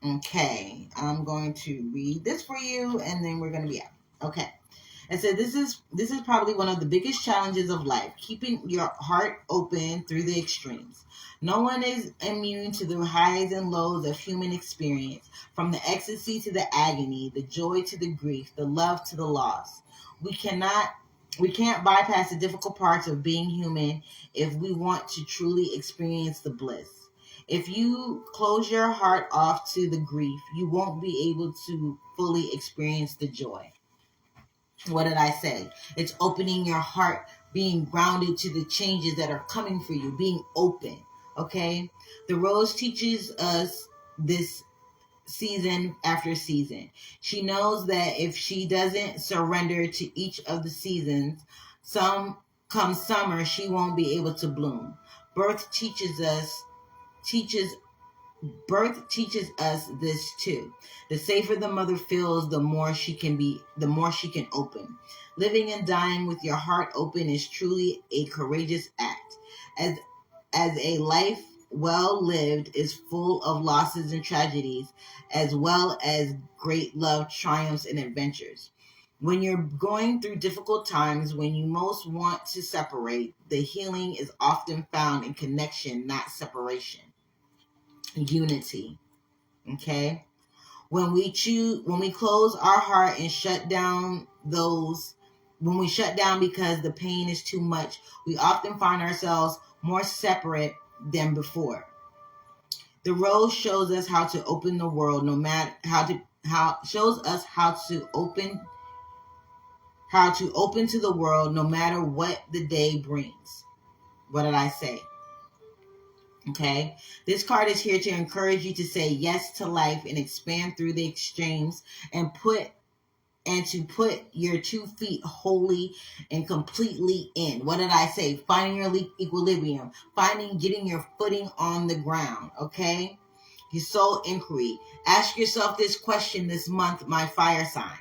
Speaker 1: Okay, I'm going to read this for you and then we're going to be out. Okay. And so this is probably one of the biggest challenges of life, keeping your heart open through the extremes. No one is immune to the highs and lows of human experience, from the ecstasy to the agony, the joy to the grief, the love to the loss. We can't bypass the difficult parts of being human if we want to truly experience the bliss. If you close your heart off to the grief, you won't be able to fully experience the joy. What did I say? It's opening your heart, being grounded to the changes that are coming for you, being open, okay? The rose teaches us this season after season. She knows that if she doesn't surrender to each of the seasons, come summer, she won't be able to bloom. Birth teaches us this too. The safer the mother feels, the more she can open. Living and dying with your heart open is truly a courageous act. As a life well lived is full of losses and tragedies, as well as great love, triumphs, and adventures. When you're going through difficult times, when you most want to separate, the healing is often found in connection, not separation. Unity. Okay? When we close our heart and when we shut down because the pain is too much, we often find ourselves more separate than before. The rose shows us how to open the world, how to open to the world no matter what the day brings. What did I say? Okay, this card is here to encourage you to say yes to life and expand through the extremes and to put your 2 feet wholly and completely in. What did I say? Finding your equilibrium, getting your footing on the ground. Okay, your soul inquiry. Ask yourself this question this month, my fire signs.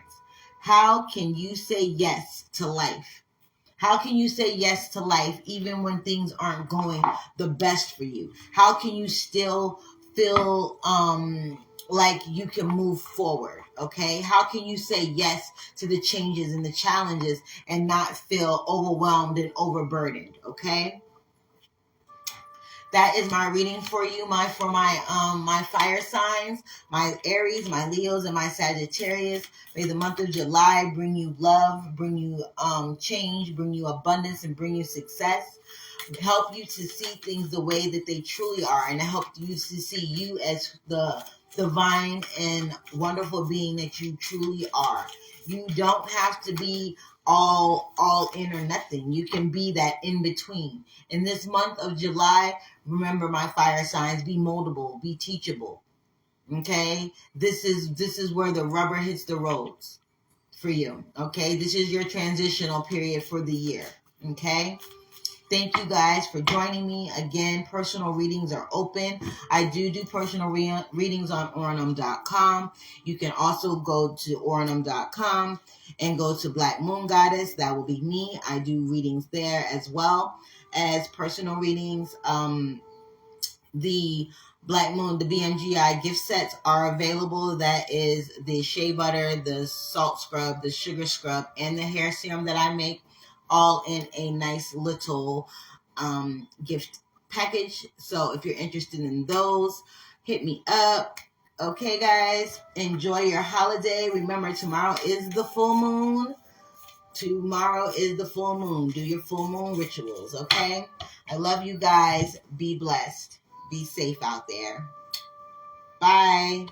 Speaker 1: How can you say yes to life? How can you say yes to life even when things aren't going the best for you? How can you still feel like you can move forward? Okay? How can you say yes to the changes and the challenges and not feel overwhelmed and overburdened? Okay? That is my reading for you, my fire signs, my Aries, my Leos, and my Sagittarius. May the month of July bring you love, bring you change, bring you abundance, and bring you success. Help you to see things the way that they truly are, and help you to see you as the divine and wonderful being that you truly are. You don't have to be all in or nothing. You can be that in between. In this month of July, remember, my fire signs, be moldable, be teachable. Okay? This is where the rubber hits the roads for you. Okay? This is your transitional period for the year. Okay? Thank you guys for joining me. Again, personal readings are open. I do personal readings on Ornum.com. You can also go to Ornum.com and go to Black Moon Goddess. That will be me. I do readings there as well as personal readings. The Black Moon, the BMGI gift sets are available. That is the shea butter, the salt scrub, the sugar scrub, and the hair serum that I make, all in a nice little gift package. So if you're interested in those, hit me up. Okay, guys, enjoy your holiday. Remember, tomorrow is the full moon. Tomorrow is the full moon. Do your full moon rituals, okay? I love you guys. Be blessed. Be safe out there. Bye.